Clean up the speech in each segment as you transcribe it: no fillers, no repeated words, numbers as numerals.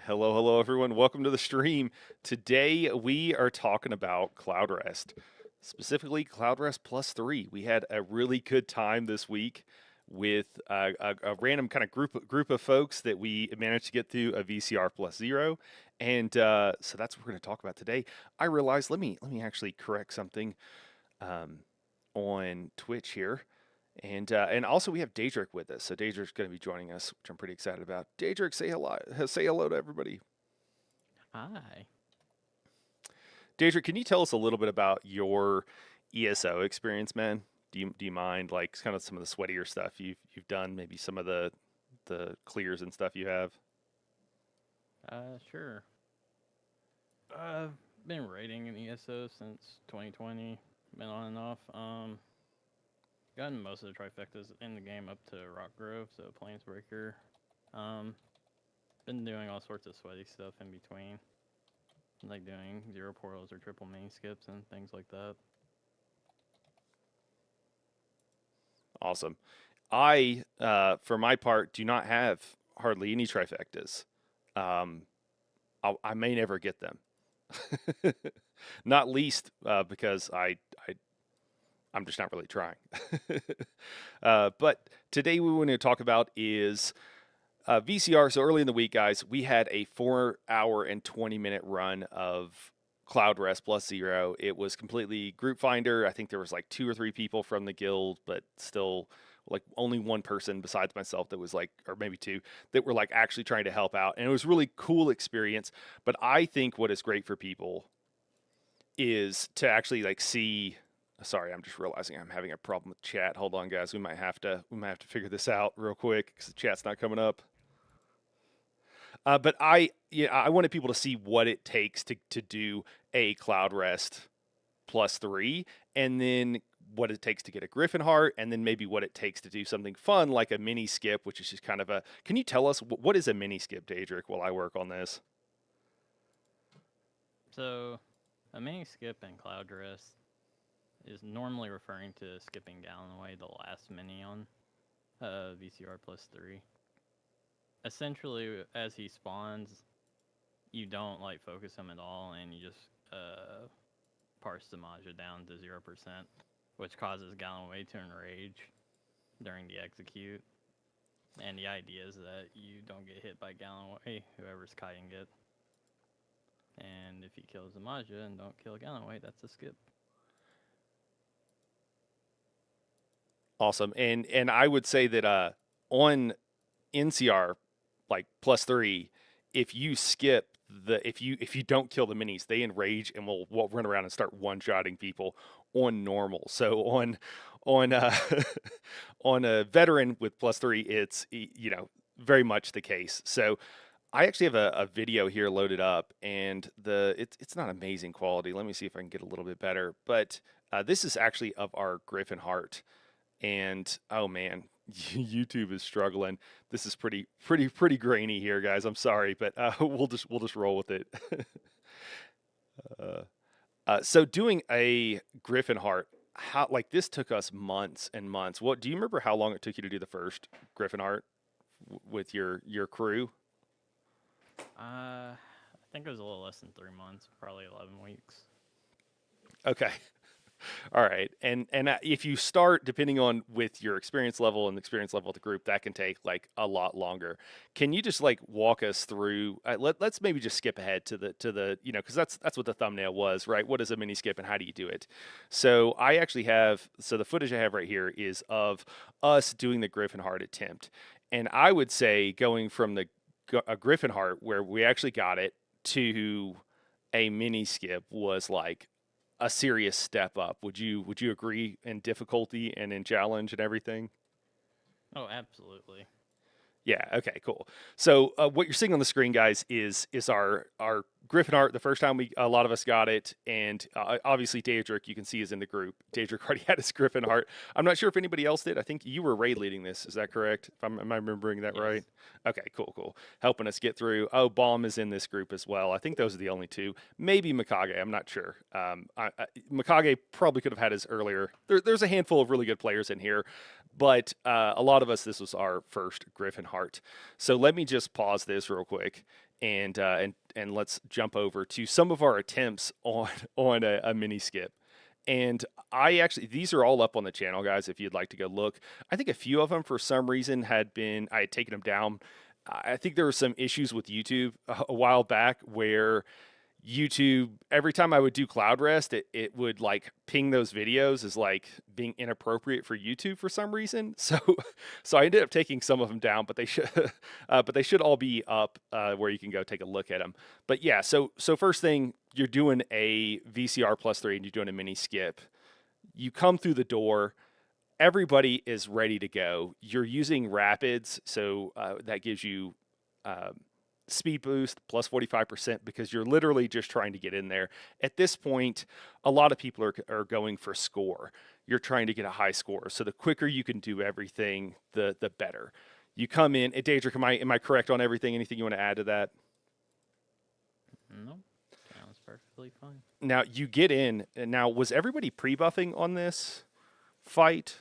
Hello, hello, everyone. Welcome to the stream. Today we are talking about Cloud Rest, specifically Cloud Rest Plus 3. We had a really good time this week with a random kind of group of folks that we managed to get through a vCR+0, and so that's what we're going to talk about today. I realized let me actually correct something um, on Twitch here. And also we have Daedric with us. So Daedric's going to be joining us, which I'm pretty excited about. Daedric, say hello to everybody. Hi. Daedric, can you tell us a little bit about your ESO experience, man? Do you mind like kind of some of the sweatier stuff you've done, maybe some of the clears and stuff you have? Sure. I've been raiding in ESO since 2020. Been on and off. Gotten most of the trifectas in the game up to Rock Grove, so Planesbreaker. Um, been doing all sorts of sweaty stuff in between, like doing zero portals or triple mini skips and things like that. Awesome. For my part, do not have hardly any trifectas. Um, I may never get them. Not least because I'm just not really trying. But today we want to talk about is VCR. So early in the week, guys, we had a 4 hour and 20-minute run of Cloud Rest plus 0. It was completely group finder. I think there was like 2 or 3 people from the guild, but still like only one person besides myself that was like, or maybe two, that were like actually trying to help out. And it was really cool experience. But I think what is great for people is to actually like see. Sorry, I'm just realizing I'm having a problem with chat. Hold on, guys. We might have to figure this out real quick because the chat's not coming up. But I wanted people to see what it takes to do a Cloud Rest plus 3, and then what it takes to get a Griffin Heart, and then maybe what it takes to do something fun like a mini skip, which is just kind of a. Can you tell us what is a mini skip, Daedric, while I work on this? So, a mini skip in Cloud Rest is normally referring to skipping Gallonway, the last mini on VCR plus 3. Essentially, as he spawns, you don't like focus him at all, and you just parse the Maja down to 0%, which causes Gallonway to enrage during the execute. And the idea is that you don't get hit by Gallonway, whoever's kiting it. And if he kills the Maja and don't kill Gallonway, that's a skip. Awesome, and I would say that on NCR like plus 3, if you skip if you don't kill the minis, they enrage and will run around and start one shotting people on normal. So on on a veteran with plus 3, it's very much the case. So I actually have a video here loaded up, and it's not amazing quality. Let me see if I can get a little bit better. But this is actually of our Griffin Heart, and oh man, YouTube is struggling. This is pretty grainy here, guys. I'm sorry, but we'll just roll with it. uh, so doing a Griffin Heart, how like this took us months and months. What do you remember how long it took you to do the first Griffin Heart with your crew? I think it was a little less than 3 months, probably 11 weeks. Okay. All right, and if you start depending on with your experience level and the experience level of the group, that can take like a lot longer. Can you just like walk us through? Let's maybe just skip ahead to the because that's what the thumbnail was, right? What is a mini skip and how do you do it? So I actually have the footage I have right here is of us doing the Griffin Heart attempt, and I would say going from a Griffin Heart where we actually got it to a mini skip was like a serious step up. Would you agree in difficulty and in challenge and everything? Oh, absolutely. Yeah. Okay. Cool. So what you're seeing on the screen, guys, is our Griffin art. The first time a lot of us got it, and obviously Daedric, you can see, is in the group. Daedric already had his Griffin art. I'm not sure if anybody else did. I think you were raid leading this. Is that correct? Am I remembering that Yes. right? Okay. Cool. Helping us get through. Oh, Bomb is in this group as well. I think those are the only two. Maybe Mikage. I'm not sure. Mikage probably could have had his earlier. There's a handful of really good players in here. But a lot of us, this was our first Griffin Heart. So let me just pause this real quick and let's jump over to some of our attempts on on a mini skip. And I actually, these are all up on the channel, guys, if you'd like to go look. I think a few of them, for some reason, I had taken them down. I think there were some issues with YouTube a while back where YouTube, every time I would do cloud rest, it would like ping those videos as like being inappropriate for YouTube for some reason. So I ended up taking some of them down, but they should all be up where you can go take a look at them. But yeah, so first thing, you're doing a vCR+3 and you're doing a mini skip. You come through the door. Everybody is ready to go. You're using rapids, so that gives you speed boost plus 45% because you're literally just trying to get in there. At this point, a lot of people are going for score. You're trying to get a high score. So the quicker you can do everything, the better. You come in. Daedric, am I correct on everything? Anything you want to add to that? No, sounds perfectly fine. Now you get in. Now, was everybody pre-buffing on this fight?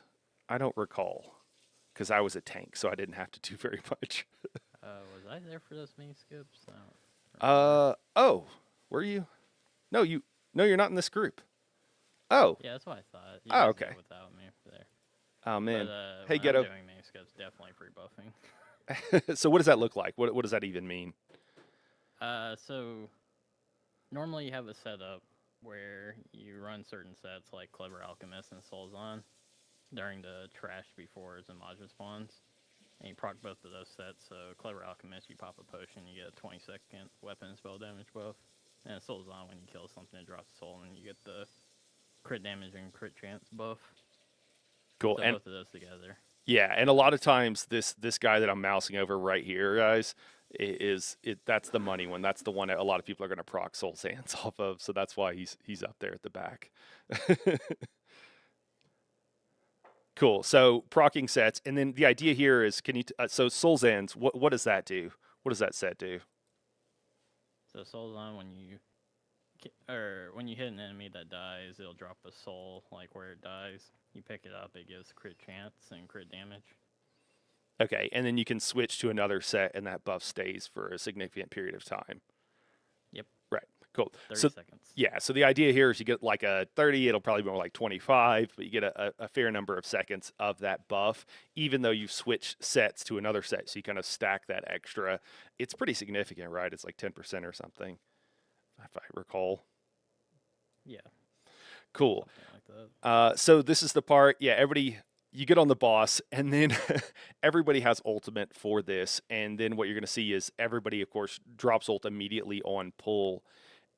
I don't recall because I was a tank, so I didn't have to do very much. Was I there for those mini skips? I don't remember. Oh, were you? No, you're not in this group. Oh, Yeah, that's what I thought. You Oh, guys okay. did Without me there. oh man. But Hey, when Ghetto. I'm doing mini skips, definitely pre-buffing. So what does that look like? What does that even mean? So normally you have a setup where you run certain sets like Clever Alchemist and Souls On during the trash before Zamaj spawns. And you proc both of those sets. So Clever Alchemist, you pop a potion, you get a 20-second weapon spell damage buff. And Souls On, when you kill something, it drops a soul, and you get the crit damage and crit chance buff. Cool. So And both of those together. yeah, and a lot of times this guy that I'm mousing over right here, guys, that's the money one. That's the one that a lot of people are going to proc Soul Sands off of. So that's why he's up there at the back. Cool. So procking sets, and then the idea here is, so Soul Sands, what does that do? What does that set do? So Souls On, when you hit an enemy that dies, it'll drop a soul like where it dies. You pick it up, it gives crit chance and crit damage. Okay, and then you can switch to another set, and that buff stays for a significant period of time. Yep. Right. Cool. 30 So seconds. yeah, so the idea here is you get like a 30. It'll probably be more like 25, but you get a fair number of seconds of that buff, even though you've switched sets to another set. So you kind of stack that extra. It's pretty significant, right? It's like 10% or something, if I recall. Yeah. Cool. Something like that. So this is the part, yeah, you get on the boss, and then everybody has ultimate for this. And then what you're going to see is everybody, of course, drops ult immediately on pull.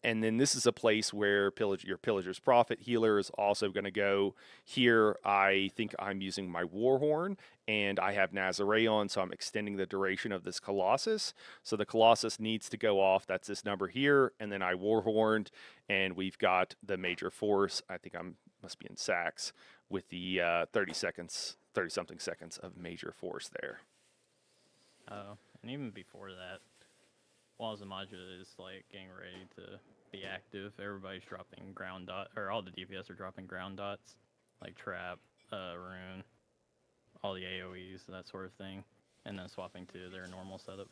And then this is a place where your Pillager's Prophet healer is also going to go. Here, I think I'm using my Warhorn, and I have Nazaraeon, so I'm extending the duration of this Colossus. So the Colossus needs to go off. That's this number here. And then I Warhorned, and we've got the Major Force. I think must be in Sax with the 30-something seconds of Major Force there. Oh, and even before that, while Zamaja is like getting ready to be active, everybody's dropping ground dot, or all the DPS are dropping ground dots, like Trap, Rune, all the AoEs, that sort of thing, and then swapping to their normal setup.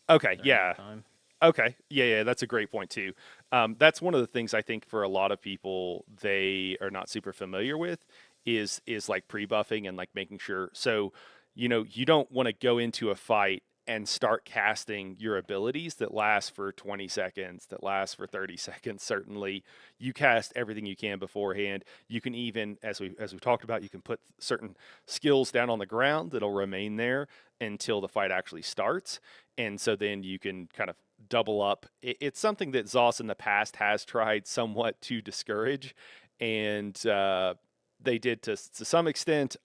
Okay, during yeah. that time. Okay. Yeah, that's a great point too. That's one of the things I think for a lot of people they are not super familiar with is like pre-buffing and like making sure. So, you don't want to go into a fight and start casting your abilities that last for 20 seconds, that last for 30 seconds. Certainly, you cast everything you can beforehand. You can even, as we talked about, you can put certain skills down on the ground that'll remain there until the fight actually starts. And so then you can kind of double up. It's something that Zoss in the past has tried somewhat to discourage, and they did to some extent.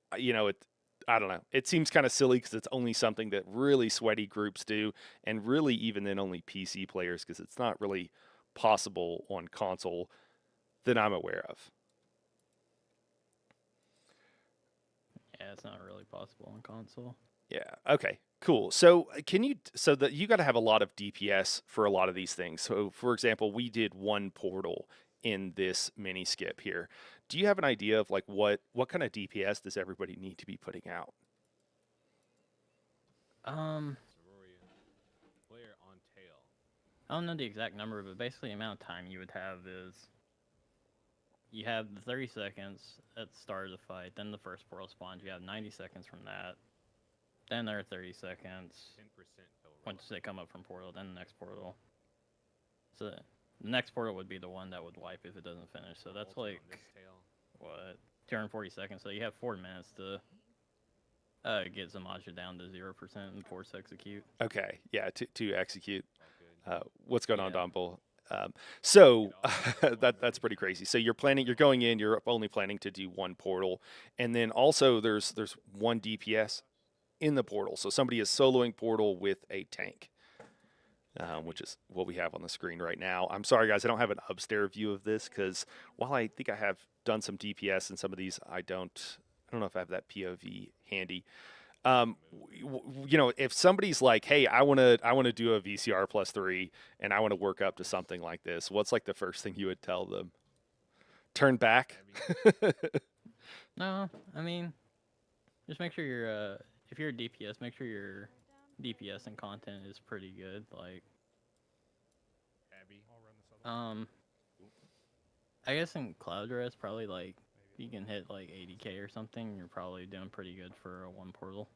I don't know. It seems kind of silly because it's only something that really sweaty groups do, and really even then only PC players, because it's not really possible on console that I'm aware of. Yeah, it's not really possible on console. Yeah. Okay. Cool. So you got to have a lot of DPS for a lot of these things. So for example, we did one portal in this mini skip here. Do you have an idea of like what kind of DPS does everybody need to be putting out? Um, Player on tail. don't know the exact number, but basically the amount of time you would have is you have the 30 seconds at the start of the fight, then the first portal spawns. You have 90 seconds from that, then there are 30 seconds. 10% Once they come up from portal, then the next portal. So the next portal would be the one that would wipe if it doesn't finish. So that's like what 240 seconds. So you have 4 minutes to get Zamaja down to 0% and force execute. Okay, yeah, to execute. What's going on, Yeah. Don Bull? So that's pretty crazy. So you're going in, you're only planning to do one portal, and then also there's one DPS in the portal. So somebody is soloing portal with a tank, which is what we have on the screen right now. I'm sorry, guys, I don't have an upstairs view of this because while I think I have done some DPS in some of these, I don't know if I have that POV handy. If somebody's like, "Hey, I want to do a vCR+3 and I want to work up to something like this," what's like the first thing you would tell them? Turn back. No, I mean, just make sure you're if you're a DPS, make sure your DPS and content is pretty good. Like, I guess in Cloud Rest, probably like you can hit like 80k or something. You're probably doing pretty good for a one portal.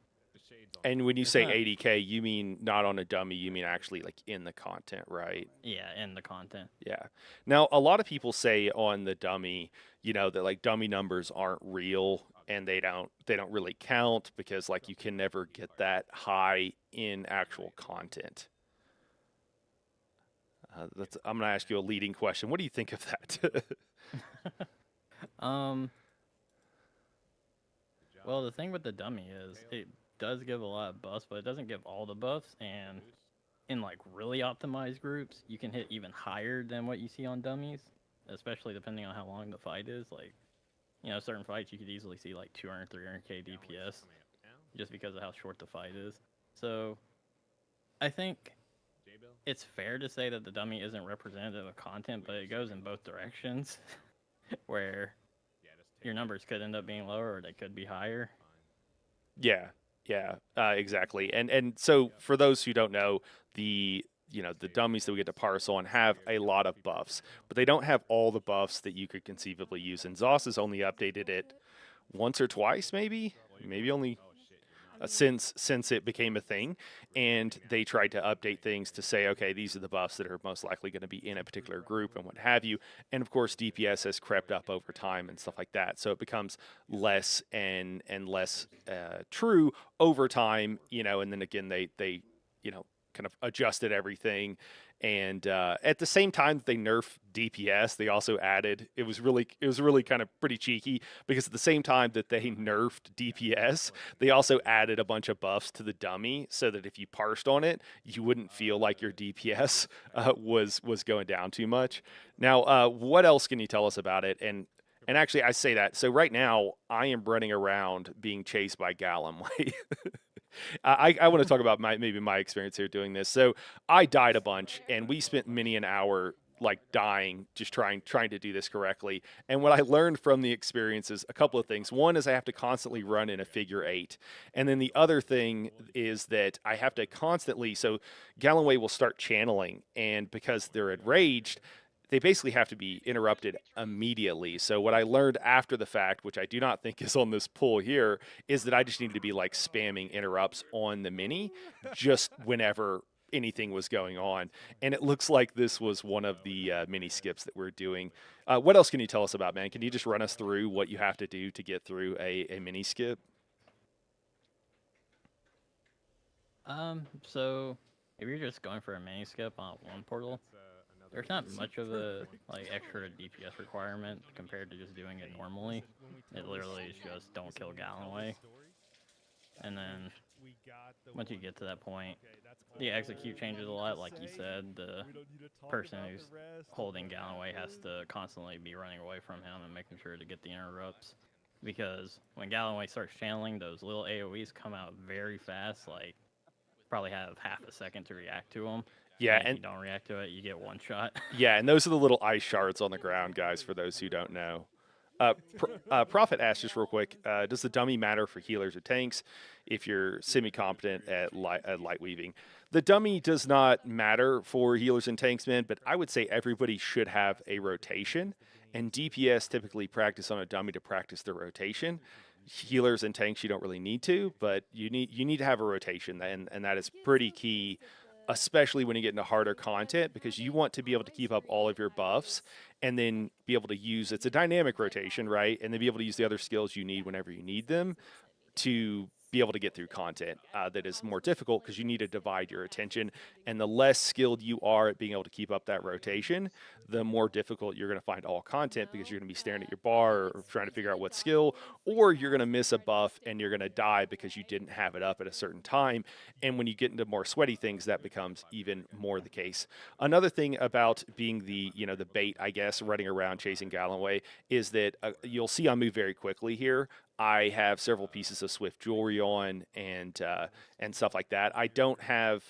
And when you It's say not- 80k, you mean not on a dummy, you mean actually like in the content, right? Yeah, in the content. Yeah. Now, a lot of people say on the dummy, that like dummy numbers aren't real and they don't really count because like you can never get that high in actual content. I'm going to ask you a leading question. What do you think of that? Well, the thing with the dummy is it does give a lot of buffs, but it doesn't give all the buffs. And in like really optimized groups, you can hit even higher than what you see on dummies, especially depending on how long the fight is. Like, certain fights you could easily see like 200, 300k DPS just because of how short the fight is. So I think it's fair to say that the dummy isn't representative of content, but it goes in both directions where your numbers could end up being lower or they could be higher. Yeah, exactly. And so for those who don't know, the dummies that we get to parse on have a lot of buffs, but they don't have all the buffs that you could conceivably use. And ZOS has only updated it once or twice, maybe only since it became a thing, and they tried to update things to say, okay, these are the buffs that are most likely going to be in a particular group and what have you. And of course, DPS has crept up over time and stuff like that, so it becomes less and less true over time, and then again they kind of adjusted everything. And at the same time that they nerfed DPS, they also added. It was really kind of pretty cheeky because at the same time that they nerfed DPS, they also added a bunch of buffs to the dummy so that if you parsed on it, you wouldn't feel like your DPS was going down too much. Now, what else can you tell us about it? And actually, I say that. So right now, I am running around being chased by Gallumway. I want to talk about maybe my experience here doing this. So I died a bunch, and we spent many an hour like dying, just trying to do this correctly. And what I learned from the experience is a couple of things. One is I have to constantly run in a figure 8, and then the other thing is that I have to constantly. So Galloway will start channeling, and because they're enraged, they basically have to be interrupted immediately. So what I learned after the fact, which I do not think is on this pull here, is that I just needed to be like spamming interrupts on the mini just whenever anything was going on. And it looks like this was one of the mini skips that we're doing. What else can you tell us about, man? Can you just run us through what you have to do to get through a mini skip? So if you're just going for a mini skip on one portal, there's not much of a like extra DPS requirement compared to just doing it normally. It literally is just don't kill Galloway. And then once you get to that point, the execute changes a lot. Like you said, the person who's holding Galloway has to constantly be running away from him and making sure to get the interrupts. Because when Galloway starts channeling, those little AoEs come out very fast. Like probably have half a second to react to them. Yeah, and if you don't react to it, you get one shot. Yeah, and those are the little ice shards on the ground, guys, for those who don't know. Prophet asked just real quick, does the dummy matter for healers or tanks if you're semi-competent at light weaving? The dummy does not matter for healers and tanks, man, but I would say everybody should have a rotation, and DPS typically practice on a dummy to practice the rotation. Healers and tanks, you don't really need to, but you need to have a rotation, and that is pretty key, especially when you get into harder content, because you want to be able to keep up all of your buffs and then be able to use, it's a dynamic rotation, right? And then be able to use the other skills you need whenever you need them to be able to get through content that is more difficult, because you need to divide your attention. And the less skilled you are at being able to keep up that rotation, the more difficult you're going to find all content, because you're going to be staring at your bar or trying to figure out what skill, or you're going to miss a buff and you're going to die because you didn't have it up at a certain time. And when you get into more sweaty things, that becomes even more the case. Another thing about being the bait, I guess, running around chasing Galloway, is that you'll see I move very quickly here. I have several pieces of Swift jewelry on and stuff like that. I don't have,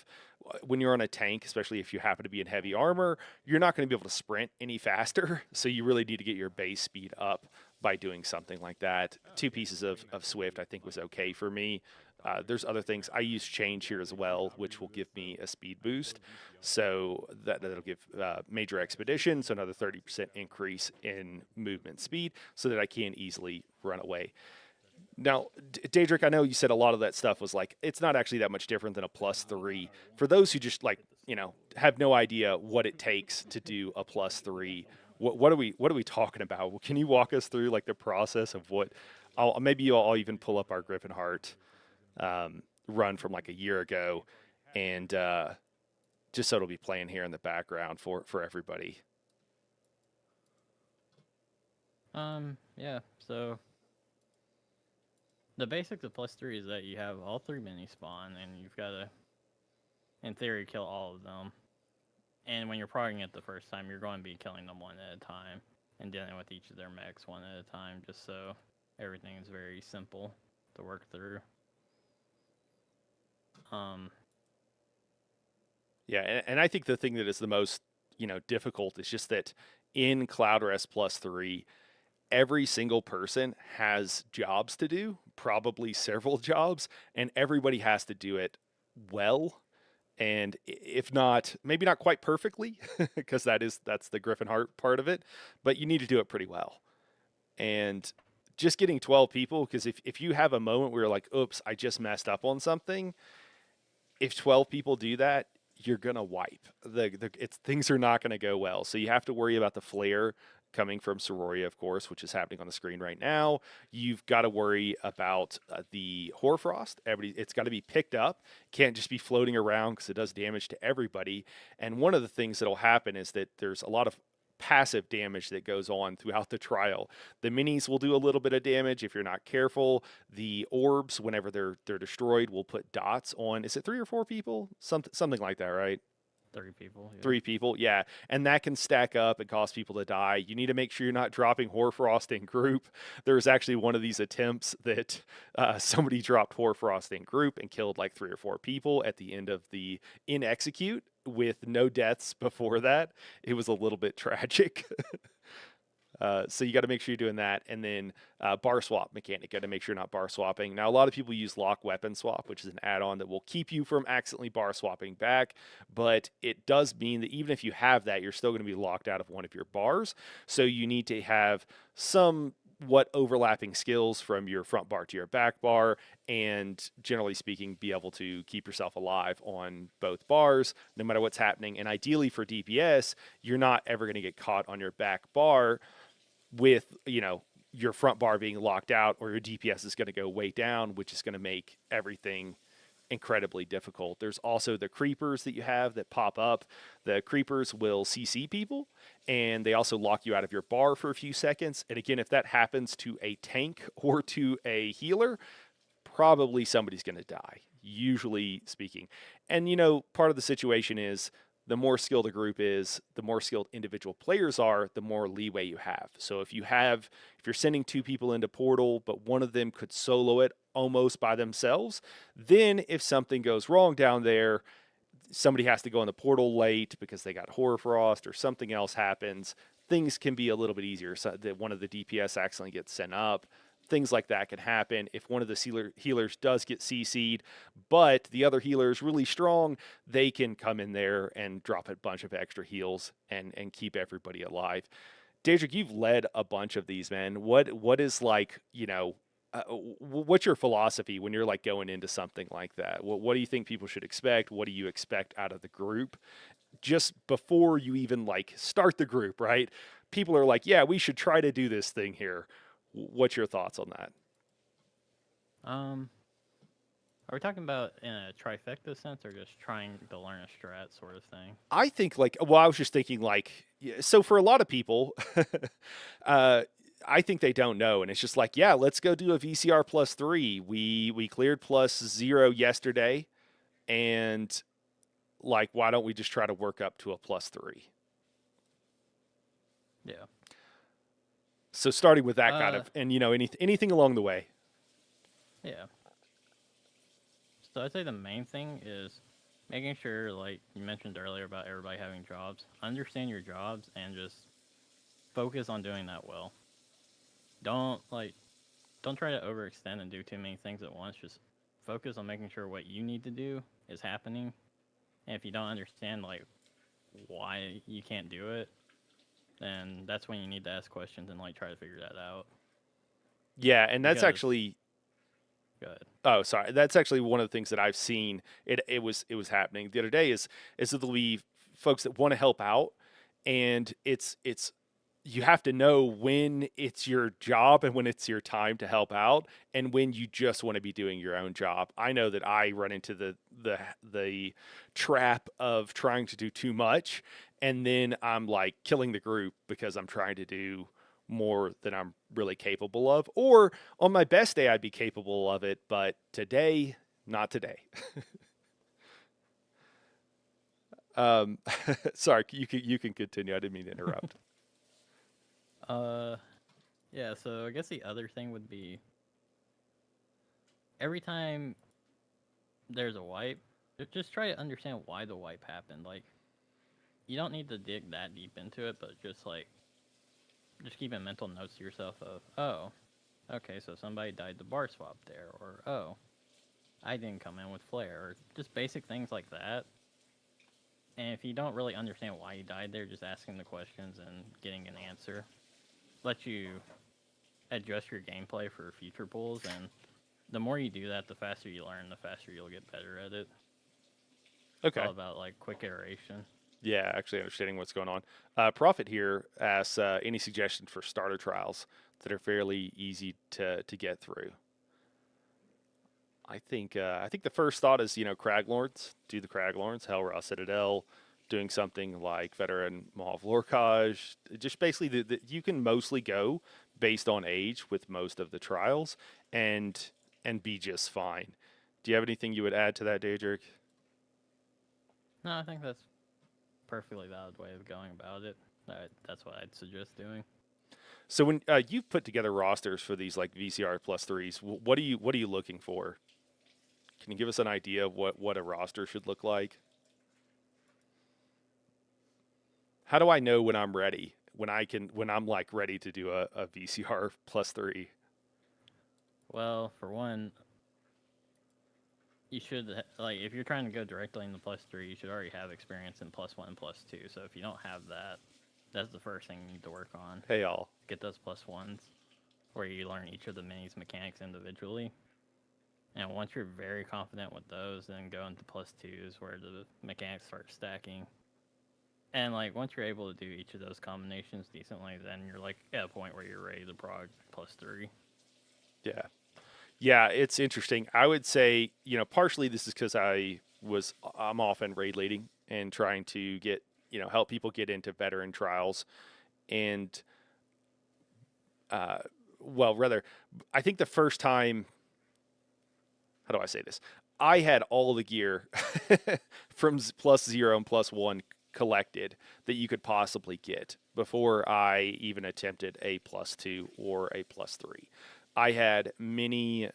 when you're on a tank, especially if you happen to be in heavy armor, you're not going to be able to sprint any faster. So you really need to get your base speed up by doing something like that. 2 pieces of Swift I think was okay for me. There's other things. I use change here as well, which will give me a speed boost. So that'll give major expedition, so another 30% increase in movement speed, so that I can easily run away. Now, Daedric, I know you said a lot of that stuff was like, it's not actually that much different than a +3. For those who just have no idea what it takes to do a +3, what are we talking about? Can you walk us through like the process of what? Maybe I'll even pull up our Griffin Heart run from like a year ago, and just so it'll be playing here in the background for everybody. Yeah. So the basics of +3 is that you have all 3 mini spawn, and you've got to, in theory, kill all of them. And when you're progging it the first time, you're going to be killing them one at a time and dealing with each of their mechs one at a time, just so everything is very simple to work through. Yeah, and I think the thing that is the most difficult is just that in Cloud Rest +3, every single person has jobs to do, probably several jobs, and everybody has to do it well. And if not, maybe not quite perfectly, because that's the Griffin Heart part of it, but you need to do it pretty well. And just getting 12 people, because if you have a moment where you're like, oops, I just messed up on something, if 12 people do that, you're gonna wipe. Things are not gonna go well. So you have to worry about the flare coming from Sororia, of course, which is happening on the screen right now. You've got to worry about the Hoarfrost. It's got to be picked up. Can't just be floating around, because it does damage to everybody. And one of the things that'll happen is that there's a lot of passive damage that goes on throughout the trial. The minis will do a little bit of damage if you're not careful. The orbs, whenever they're destroyed, will put dots on. Is it 3 or 4 people? Something like that, right? 3 people. Yeah. 3 people, yeah. And that can stack up and cause people to die. You need to make sure you're not dropping Hoarfrost in group. There was actually one of these attempts that somebody dropped Hoarfrost in group and killed like 3 or 4 people at the end of the in execute with no deaths before that. It was a little bit tragic. So you got to make sure you're doing that. And then bar swap mechanic, got to make sure you're not bar swapping. Now, a lot of people use lock weapon swap, which is an add-on that will keep you from accidentally bar swapping back. But it does mean that even if you have that, you're still going to be locked out of one of your bars. So you need to have somewhat overlapping skills from your front bar to your back bar, and generally speaking, be able to keep yourself alive on both bars, no matter what's happening. And ideally for DPS, you're not ever going to get caught on your back bar with your front bar being locked out, or your DPS is going to go way down, which is going to make everything incredibly difficult. There's also the creepers that you have that pop up. The creepers will CC people, and they also lock you out of your bar for a few seconds. And again, if that happens to a tank or to a healer, probably somebody's going to die, usually speaking. And part of the situation is, the more skilled a group is, the more skilled individual players are, the more leeway you have. So if you're sending 2 people into Portal, but one of them could solo it almost by themselves, then if something goes wrong down there, somebody has to go in the portal late because they got Horrorfrost or something else happens, things can be a little bit easier. So that one of the DPS accidentally gets sent up. Things like that can happen if one of the healers does get CC'd, but the other healer is really strong. They can come in there and drop a bunch of extra heals and keep everybody alive. Daedric, you've led a bunch of these, man. What is like, what's your philosophy when you're like going into something like that? What do you think people should expect? What do you expect out of the group? Just before you even like start the group, right? People are like, yeah, we should try to do this thing here. What's your thoughts on that? Are we talking about in a trifecta sense, or just trying to learn a strat sort of thing? I think like, well, I was just thinking like, so for a lot of people, I think they don't know, and it's just like, yeah, let's go do a vCR+3. We cleared +0 yesterday, and like, why don't we just try to work up to a +3? Yeah. So starting with that kind of, and anything along the way. Yeah. So I'd say the main thing is making sure, like you mentioned earlier about everybody having jobs, understand your jobs and just focus on doing that well. Don't try to overextend and do too many things at once. Just focus on making sure what you need to do is happening. And if you don't understand like why you can't do it, then that's when you need to ask questions and like try to figure that out. Yeah, and that's Because actually go ahead. Oh, sorry. That's actually one of the things that I've seen. It was happening the other day. Is that there'll be folks that want to help out, and it's you have to know when it's your job and when it's your time to help out, and when you just want to be doing your own job. I know that I run into the trap of trying to do too much, and then I'm like killing the group because I'm trying to do more than I'm really capable of. Or on my best day, I'd be capable of it, but today, not today. um, sorry, you can continue. I didn't mean to interrupt. Yeah, so I guess the other thing would be every time there's a wipe, just try to understand why the wipe happened. Like, you don't need to dig that deep into it, but just keeping mental notes to yourself of, oh, okay, so somebody died the bar swap there, or oh, I didn't come in with flare, or just basic things like that. And if you don't really understand why you died there, just asking the questions and getting an answer lets you adjust your gameplay for future pulls, and the more you do that, the faster you learn, the faster you'll get better at it. Okay. It's all about like quick iteration. Yeah, actually understanding what's going on. Prophet here asks any suggestions for starter trials that are fairly easy to get through. I think the first thought is Craglorns. Do the Craglorns, Hellra Citadel, doing something like Veteran Mahav Lorcage. Just basically you can mostly go based on age with most of the trials and be just fine. Do you have anything you would add to that, Daedric? No, I think that's perfectly valid way of going about it. That's what I'd suggest doing. So when you've put together rosters for these like vCR+3s, what are you looking for? Can you give us an idea of what a roster should look like? How do I know when I'm ready? When I'm like ready to do a vCR+3? Well, for one, you should like if you're trying to go directly in the +3, you should already have experience in +1 and +2. So if you don't have that, that's the first thing you need to work on. Hey y'all, get those +1s, where you learn each of the minis mechanics individually. And once you're very confident with those, then go into +2s where the mechanics start stacking. And like once you're able to do each of those combinations decently, then you're like at a point where you're ready to prog +3. Yeah. Yeah, it's interesting. I would say, partially this is because I'm often raid leading and trying to get, help people get into veteran trials. And, well, rather, I think the first time, how do I say this? I had all the gear from +0 and +1 collected that you could possibly get before I even attempted a +2 or a +3. I had many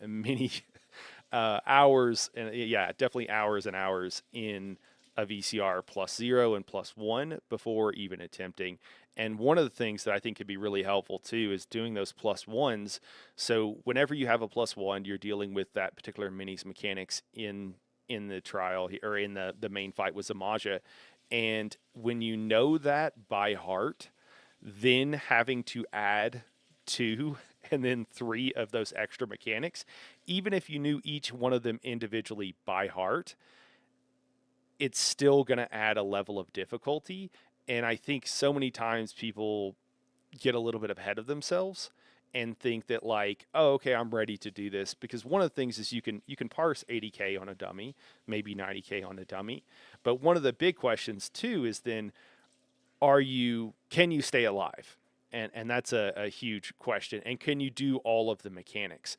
hours, and yeah, definitely hours and hours in a VCR +0 and +1 before even attempting. And one of the things that I think could be really helpful too is doing those +1s. So whenever you have a +1, you're dealing with that particular minis mechanics in the trial or in the main fight with Zamaja. And when you know that by heart, then having to add 2 and then 3 of those extra mechanics, even if you knew each one of them individually by heart, it's still going to add a level of difficulty. And I think so many times people get a little bit ahead of themselves and think that like, oh, okay, I'm ready to do this, because one of the things is you can parse 80k on a dummy, maybe 90k on a dummy, but one of the big questions too is then, can you stay alive? And that's a huge question. And can you do all of the mechanics?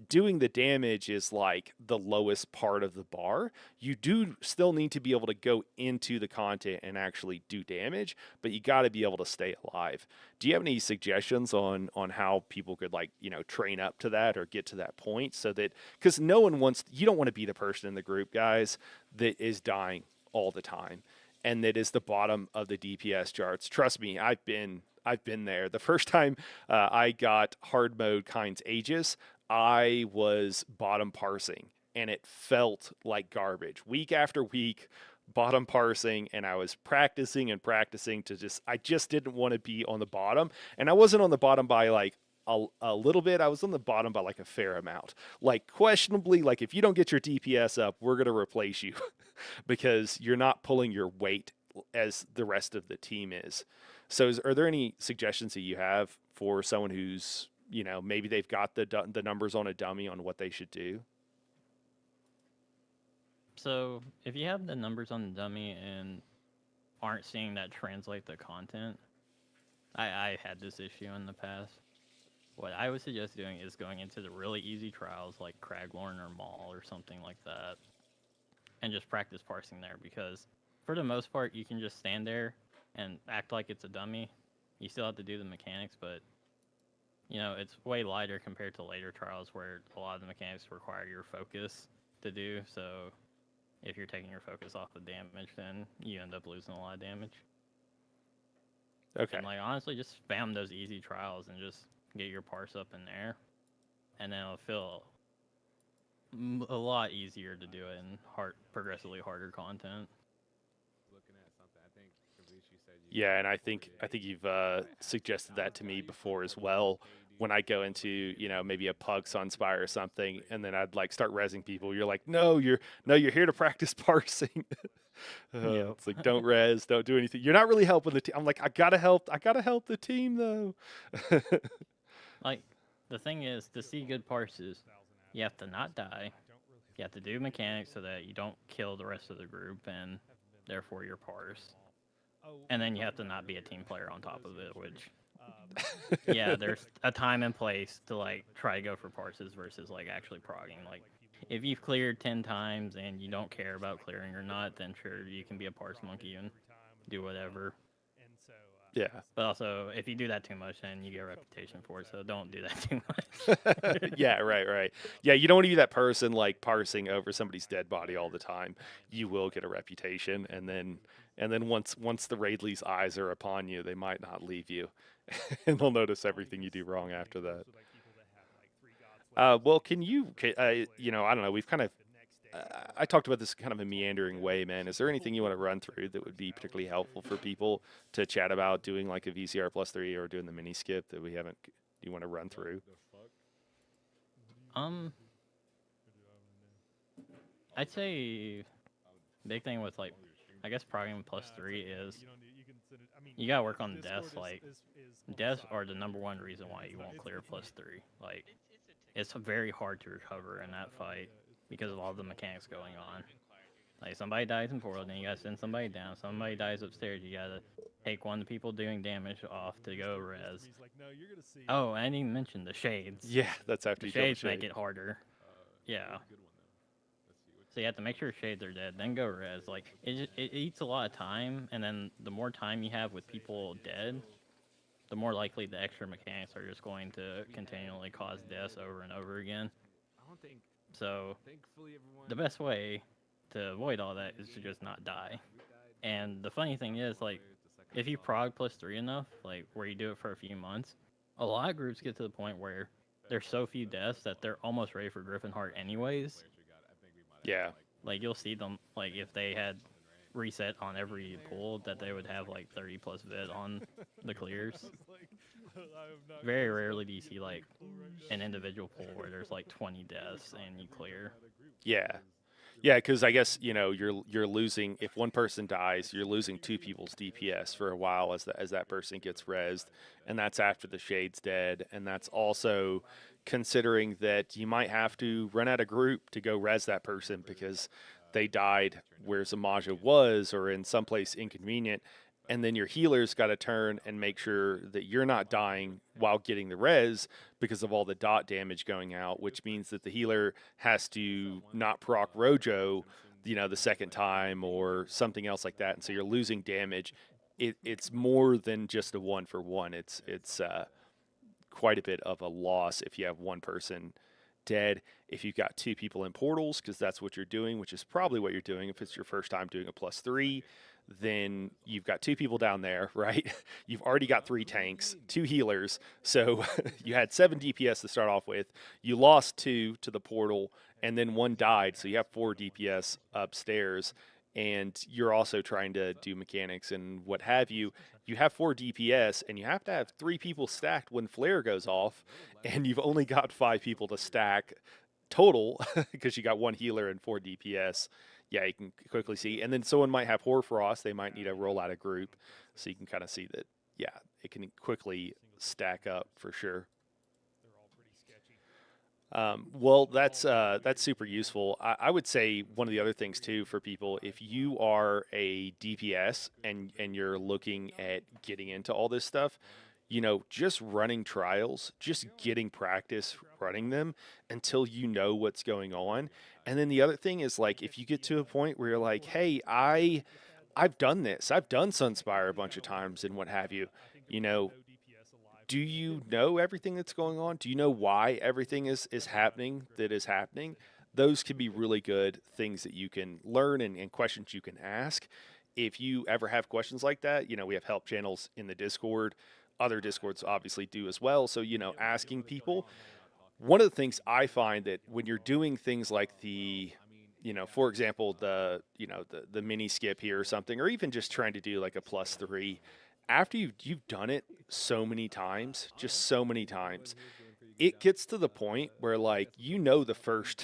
Doing the damage is like the lowest part of the bar. You do still need to be able to go into the content and actually do damage, but you got to be able to stay alive. Do you have any suggestions on how people could, like, train up to that or get to that point, so that, because you don't want to be the person in the group, guys, that is dying all the time and that is the bottom of the DPS charts. Trust me, I've been there. The first time I got hard mode Kind's Aegis, I was bottom parsing, and it felt like garbage. Week after week, bottom parsing, and I was practicing and practicing I just didn't want to be on the bottom. And I wasn't on the bottom by like a little bit. I was on the bottom by like a fair amount. Like, questionably, like, if you don't get your DPS up, we're going to replace you because you're not pulling your weight as the rest of the team is. So are there any suggestions that you have for someone who's, maybe they've got the numbers on a dummy on what they should do? So if you have the numbers on the dummy and aren't seeing that translate the content, I had this issue in the past. What I would suggest doing is going into the really easy trials like Craglorn or Maul or something like that, and just practice parsing there, because for the most part you can just stand there and act like it's a dummy. You still have to do the mechanics, but it's way lighter compared to later trials where a lot of the mechanics require your focus to do. So if you're taking your focus off of damage, then you end up losing a lot of damage. Okay. And like, honestly, just spam those easy trials and just get your parse up in there, and then it'll feel a lot easier to do it in progressively harder content. Yeah, and I think you've suggested that to me before as well. When I go into maybe a Pug Sunspire or something, and then I'd like start rezzing people. You're like, no, you're here to practice parsing. Yeah. It's like, don't res, don't do anything. You're not really helping the team. I'm like, I gotta help the team though. Like, the thing is, to see good parses, you have to not die. You have to do mechanics so that you don't kill the rest of the group and therefore your parse. And then you have to not be a team player on top of it, which, yeah, there's a time and place to like try to go for parses versus like actually progging. Like, if you've cleared 10 times and you don't care about clearing or not, then sure, you can be a parse monkey and do whatever. Yeah. But also, if you do that too much, then you get a reputation for it, so don't do that too much. Yeah, right. Yeah, you don't want to be that person like parsing over somebody's dead body all the time. You will get a reputation, and then once the Raidley's eyes are upon you, they might not leave you, and they'll notice everything you do wrong after that. Well, I don't know. We've kind of I talked about this kind of a meandering way, man. Is there anything you want to run through that would be particularly helpful for people to chat about doing like a VCR+3 or doing the mini skip that we haven't? Do you want to run through? I'd say big thing with like, I guess progging +3 is you gotta work on the deaths. Like, deaths are the #1 reason why you won't clear +3. Like, it's very hard to recover in that fight because of all the mechanics going on. Like, somebody dies in portal, then you gotta send somebody down. Somebody dies upstairs, you gotta take one of the people doing damage off to go res. Oh, I didn't even mention the shades. Yeah, that's after the you kill the shades make shade. it harder. Yeah. So you have to make sure shades are dead, then go res. Like, it eats a lot of time, and then the more time you have with people dead, the more likely the extra mechanics are just going to continually cause deaths over and over again. So the best way to avoid all that is to just not die. And the funny thing is, like, if you prog +3 enough, like where you do it for a few months, a lot of groups get to the point where there's so few deaths that they're almost ready for Griffin Heart anyways. Yeah. Like you'll see them, like if they had reset on every pool, that they would have like 30 plus vid on the clears. Very rarely do you see like an individual pool where there's like 20 deaths and you clear. Yeah. Yeah, because I guess you're losing if one person dies, you're losing two people's DPS for a while as that person gets rezzed, and that's after the shade's dead, and that's also considering that you might have to run out of group to go res that person because they died where Zamaja was or in someplace inconvenient, and then your healer's got to turn and make sure that you're not dying while getting the res because of all the dot damage going out, which means that the healer has to not proc Rojo, the second time or something else like that, and so you're losing damage. It's more than just a 1-for-1. It's quite a bit of a loss if you have one person dead. If you've got two people in portals, because that's what you're doing, which is probably what you're doing if it's your first time doing a +3, then you've got two people down there, right? You've already got 3 tanks, 2 healers. So you had 7 DPS to start off with. You lost 2 to the portal, and then 1 died. So you have 4 DPS upstairs. And you're also trying to do mechanics and what have you. You have 4 DPS, and you have to have 3 people stacked when flare goes off, and you've only got 5 people to stack total because you got 1 healer and 4 DPS. Yeah, you can quickly see. And then someone might have Hoarfrost. They might need to roll out a group. So you can kind of see that, yeah, it can quickly stack up for sure. Well, that's super useful. I would say one of the other things too for people, if you are a DPS and you're looking at getting into all this stuff, just running trials, just getting practice running them until you know what's going on. And then the other thing is like if you get to a point where you're like, hey, I've done this, I've done Sunspire a bunch of times and what have you, you know, do you know everything that's going on? Do you know why everything is happening that is happening? Those can be really good things that you can learn and questions you can ask. If you ever have questions like that, we have help channels in the Discord. Other Discords obviously do as well. So, asking people. One of the things I find that when you're doing things like for example, the mini skip here or something, or even just trying to do like a +3, after you've done it so many times, just so many times, it gets to the point where like the first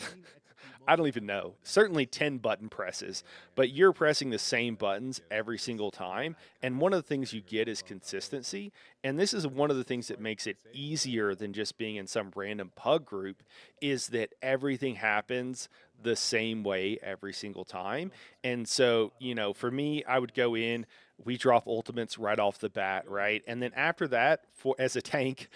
I don't even know, certainly 10 button presses, but you're pressing the same buttons every single time. And one of the things you get is consistency. And this is one of the things that makes it easier than just being in some random pug group is that everything happens the same way every single time. And so, for me, I would go in, we drop ultimates right off the bat, right? And then after that, as a tank,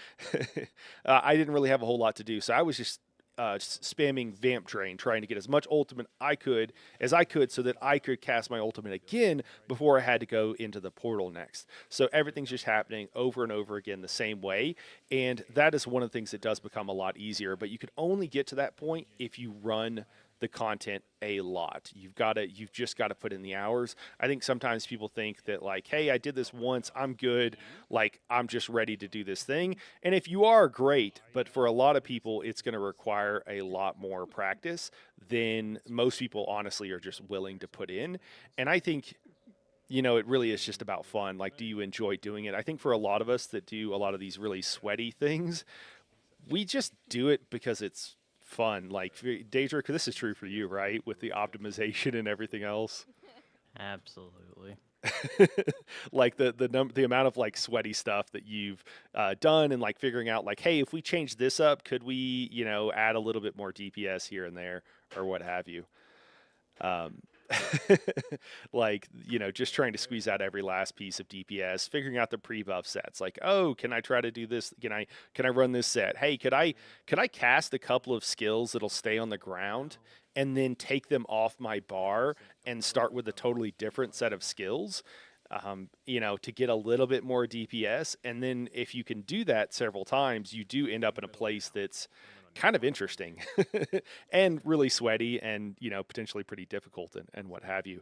I didn't really have a whole lot to do. So I was just spamming Vamp Drain, trying to get as much ultimate as I could so that I could cast my ultimate again before I had to go into the portal next. So everything's just happening over and over again the same way. And that is one of the things that does become a lot easier. But you can only get to that point if you run the content a lot. You've just got to put in the hours. I think sometimes people think that like, hey, I did this once, I'm good, like I'm just ready to do this thing. And if you are, great, but for a lot of people it's going to require a lot more practice than most people honestly are just willing to put in. And I think it really is just about fun. Like, do you enjoy doing it? I think for a lot of us that do a lot of these really sweaty things, we just do it because it's fun. Like Daedra, because this is true for you, right? With the optimization and everything else. Absolutely. Like the amount of like sweaty stuff that you've done and like figuring out like, hey, if we change this up, could we, add a little bit more DPS here and there or what have you. Um, like just trying to squeeze out every last piece of DPS, figuring out the pre-buff sets. Like, oh, can I try to do this? Can I run this set? Hey, could I cast a couple of skills that'll stay on the ground and then take them off my bar and start with a totally different set of skills? To get a little bit more DPS, and then if you can do that several times, you do end up in a place that's kind of interesting and really sweaty and, potentially pretty difficult and what have you.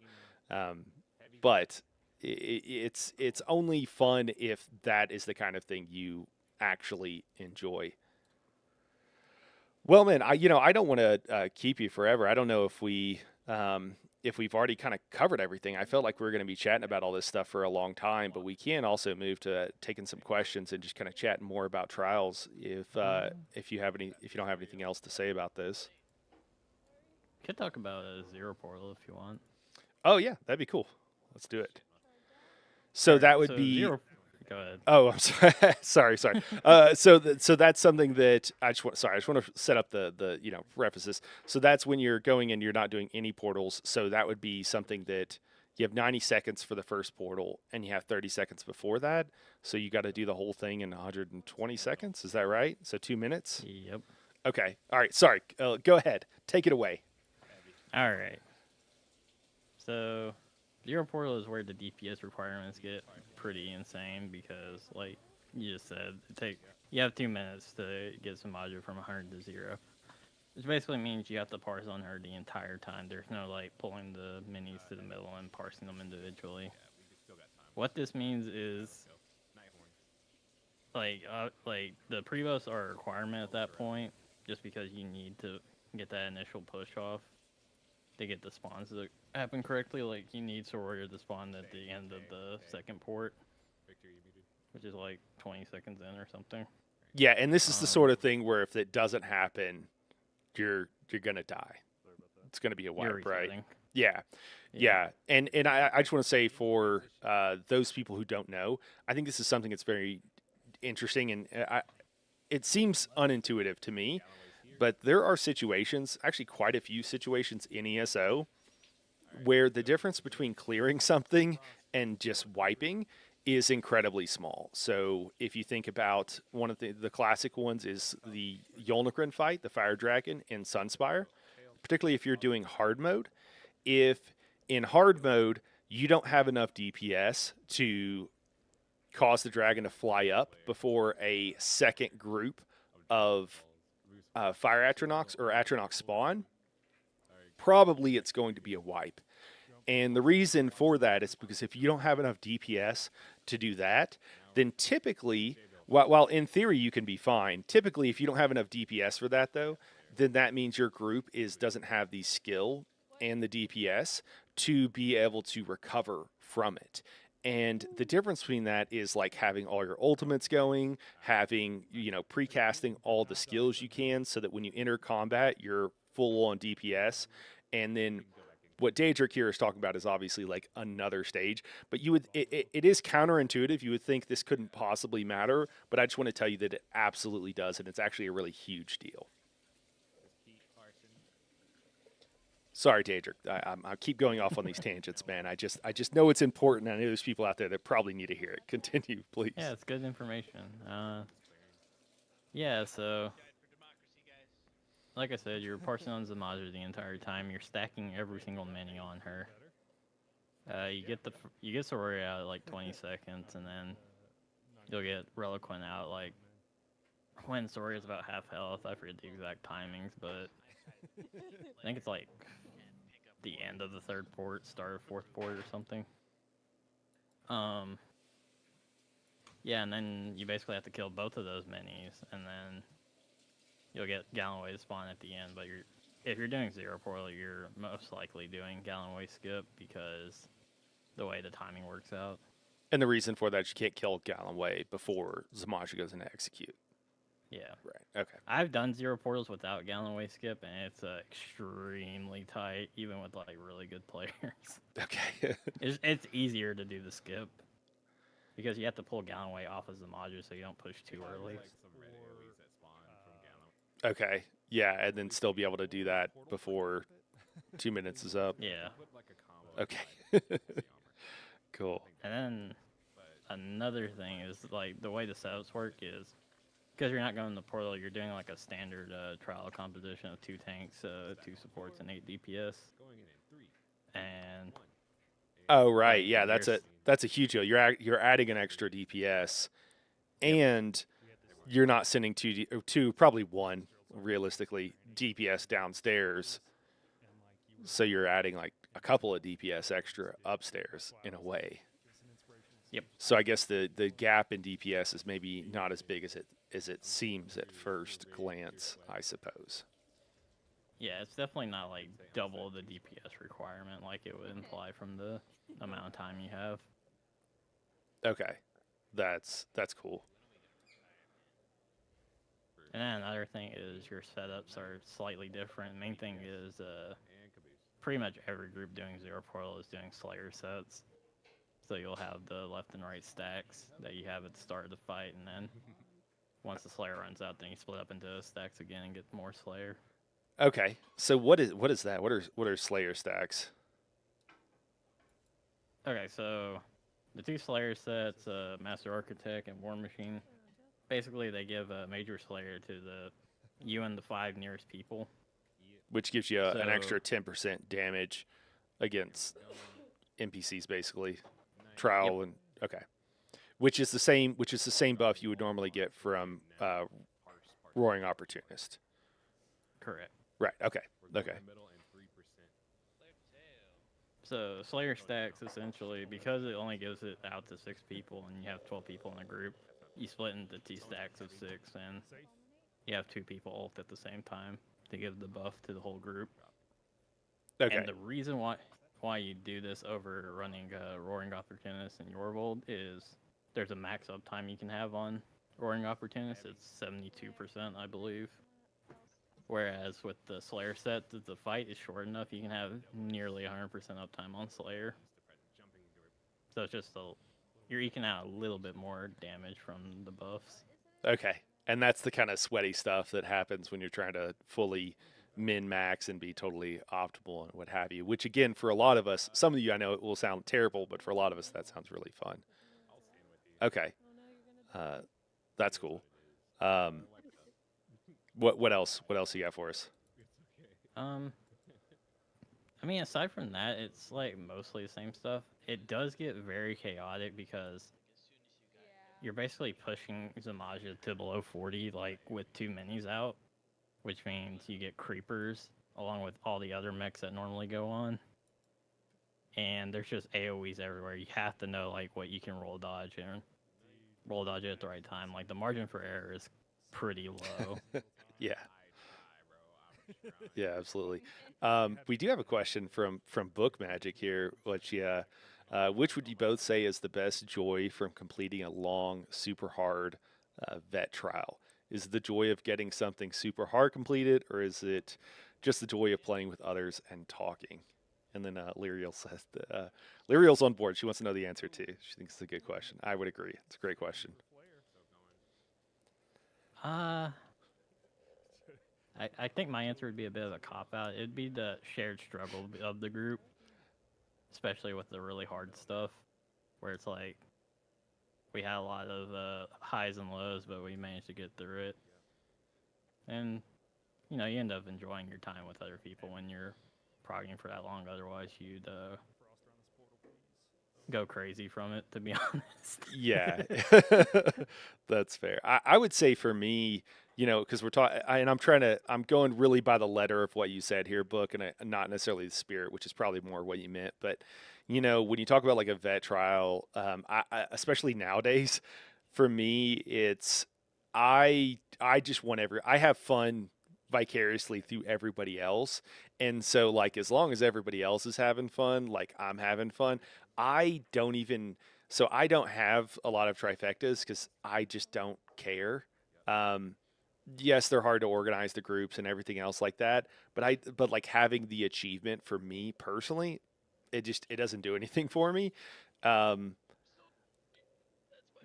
But it's only fun if that is the kind of thing you actually enjoy. Well, man, I don't want to keep you forever. I don't know if we've already kind of covered everything. I felt like we were going to be chatting about all this stuff for a long time, but we can also move to taking some questions and just kind of chatting more about trials if you don't have anything else to say about this. Could talk about a zero portal if you want. Oh yeah, that'd be cool. Let's do it. So that would So be. zero. Go ahead. Oh, I'm sorry. sorry. So that's something that I just want. Sorry, I just want to set up the preface this. So that's when you're going and you're not doing any portals. So that would be something that you have 90 seconds for the first portal, and you have 30 seconds before that. So you got to do the whole thing in 120 seconds. Is that right? So 2 minutes. Yep. Okay. All right. Sorry. Go ahead. Take it away. All right. So zero portal is where the DPS requirements get pretty insane because, like you just said, you have 2 minutes to get some module from 100 to 0, which basically means you have to parse on her the entire time. There's no like pulling the minis to the middle and parsing them individually. What this means is like the pre-buffs are a requirement at that point, just because you need to get that initial push off to get the spawns to happen correctly. Like, you need Sororier to spawn at the end of the second port, which is like 20 seconds in or something. Yeah, and this is the sort of thing where if it doesn't happen, you're gonna die. It's gonna be a wipe, right? Yeah. And I just want to say for those people who don't know, I think this is something that's very interesting, and it seems unintuitive to me. But there are situations, actually quite a few situations in ESO, where the difference between clearing something and just wiping is incredibly small. So if you think about one of the classic ones is the Yolnagren fight, the Fire Dragon in Sunspire, particularly if you're doing hard mode. If in hard mode you don't have enough DPS to cause the dragon to fly up before a second group of Fire Atronachs or Atronach spawn, probably it's going to be a wipe. And the reason for that is because if you don't have enough DPS to do that, then typically, while in theory you can be fine, typically if you don't have enough DPS for that though, then that means your group doesn't have the skill and the DPS to be able to recover from it. And the difference between that is like having all your ultimates going, having, precasting all the skills you can so that when you enter combat, you're full on DPS. And then what Daedric here is talking about is obviously like another stage, but it is counterintuitive. You would think this couldn't possibly matter, but I just want to tell you that it absolutely does. And it's actually a really huge deal. Sorry, Daedric. I keep going off on these tangents, man. I just know it's important. I know there's people out there that probably need to hear it. Continue, please. Yeah, it's good information. Yeah, so like I said, you're parsing on Zamaja the entire time. You're stacking every single mini on her. You get Sororier out at like 20 seconds, and then you'll get Reliquant out like when Sororier's about half health. I forget the exact timings, but I think it's like the end of the third port, start of fourth port or something. Yeah, and then you basically have to kill both of those minis, and then you'll get Gallonway to spawn at the end. But if you're doing zero portal, you're most likely doing Gallonway skip because the way the timing works out. And the reason for that is you can't kill Gallonway before Zamaja goes into execute. Yeah. Right. Okay. I've done zero portals without Gallonway skip, and it's extremely tight, even with like really good players. Okay. It's easier to do the skip because you have to pull Gallonway off of Zamaja so you don't push too early. Okay. Yeah, and then still be able to do that before 2 minutes is up. Yeah. Okay. Cool. And then another thing is like the way the setups work is because you're not going to portal, you're doing like a standard trial composition of 2 tanks, 2 supports, and 8 DPS. And oh right, yeah, that's a huge deal. You're adding an extra DPS, and you're not sending two, probably one realistically DPS downstairs, so you're adding like a couple of DPS extra upstairs in a way. Yep. So I guess the gap in DPS is maybe not as big as it seems at first glance, I suppose. Yeah, it's definitely not like double the DPS requirement like it would imply from the amount of time you have. Okay, that's cool. And then another thing is your setups are slightly different. Main thing is pretty much every group doing Zero Portal is doing Slayer sets. So you'll have the left and right stacks that you have at the start of the fight, and then once the Slayer runs out, then you split up into stacks again and get more Slayer. Okay, so what is that? What are Slayer stacks? Okay, so the two Slayer sets, Master Architect and War Machine, basically they give a major Slayer to you and the 5 nearest people. Which gives you an extra 10% damage against NPCs, basically. Trial Yep. and okay, which is the same buff you would normally get from Roaring Opportunist. Correct. Right. Okay. Okay. So Slayer stacks essentially, because it only gives it out to 6 people and you have 12 people in a group, you split into 2 stacks of 6 and you have 2 people ult at the same time to give the buff to the whole group. Okay. And the reason why you do this over running Roaring Opportunist in your world is there's a max uptime you can have on Roaring Opportunist. It's 72%, I believe. Whereas with the Slayer set, the fight is short enough, you can have nearly 100% uptime on Slayer. So it's just you're eking out a little bit more damage from the buffs. Okay. And that's the kind of sweaty stuff that happens when you're trying to fully min max and be totally optimal and what have you. Which again, for a lot of us, some of you I know it will sound terrible, but for a lot of us that sounds really fun. Okay. That's cool. What else? What else you got for us? I mean, aside from that, it's like mostly the same stuff. It does get very chaotic because you're basically pushing Zamaja to below 40, like with 2 minis out, which means you get creepers along with all the other mechs that normally go on. And there's just AoEs everywhere. You have to know like what you can roll dodge and roll dodge at the right time. Like the margin for error is pretty low. Yeah. Yeah, absolutely. We do have a question from Book Magic here, which would you both say is the best joy from completing a long, super hard vet trial? Is it the joy of getting something super hard completed, or is it just the joy of playing with others and talking? And then Lyriel says Lyriel's on board. She wants to know the answer too. She thinks it's a good question. I would agree. It's a great question. I think my answer would be a bit of a cop-out. It'd be the shared struggle of the group, especially with the really hard stuff, where it's like we had a lot of highs and lows, but we managed to get through it. And, you know, you end up enjoying your time with other people when you're progging for that long. Otherwise, you'd go crazy from it, to be honest. Yeah, that's fair. I would say for me, you know, because we're talking, and I'm going really by the letter of what you said here, Book, and not necessarily the spirit, which is probably more what you meant. But, you know, when you talk about like a vet trial, especially nowadays, for me, it's I just want I have fun vicariously through everybody else. And so like as long as everybody else is having fun, like I'm having fun, I don't even I don't have a lot of trifectas because I just don't care. Um, yes, they're hard to organize the groups and everything else like that, but like having the achievement for me personally, it doesn't do anything for me. Um,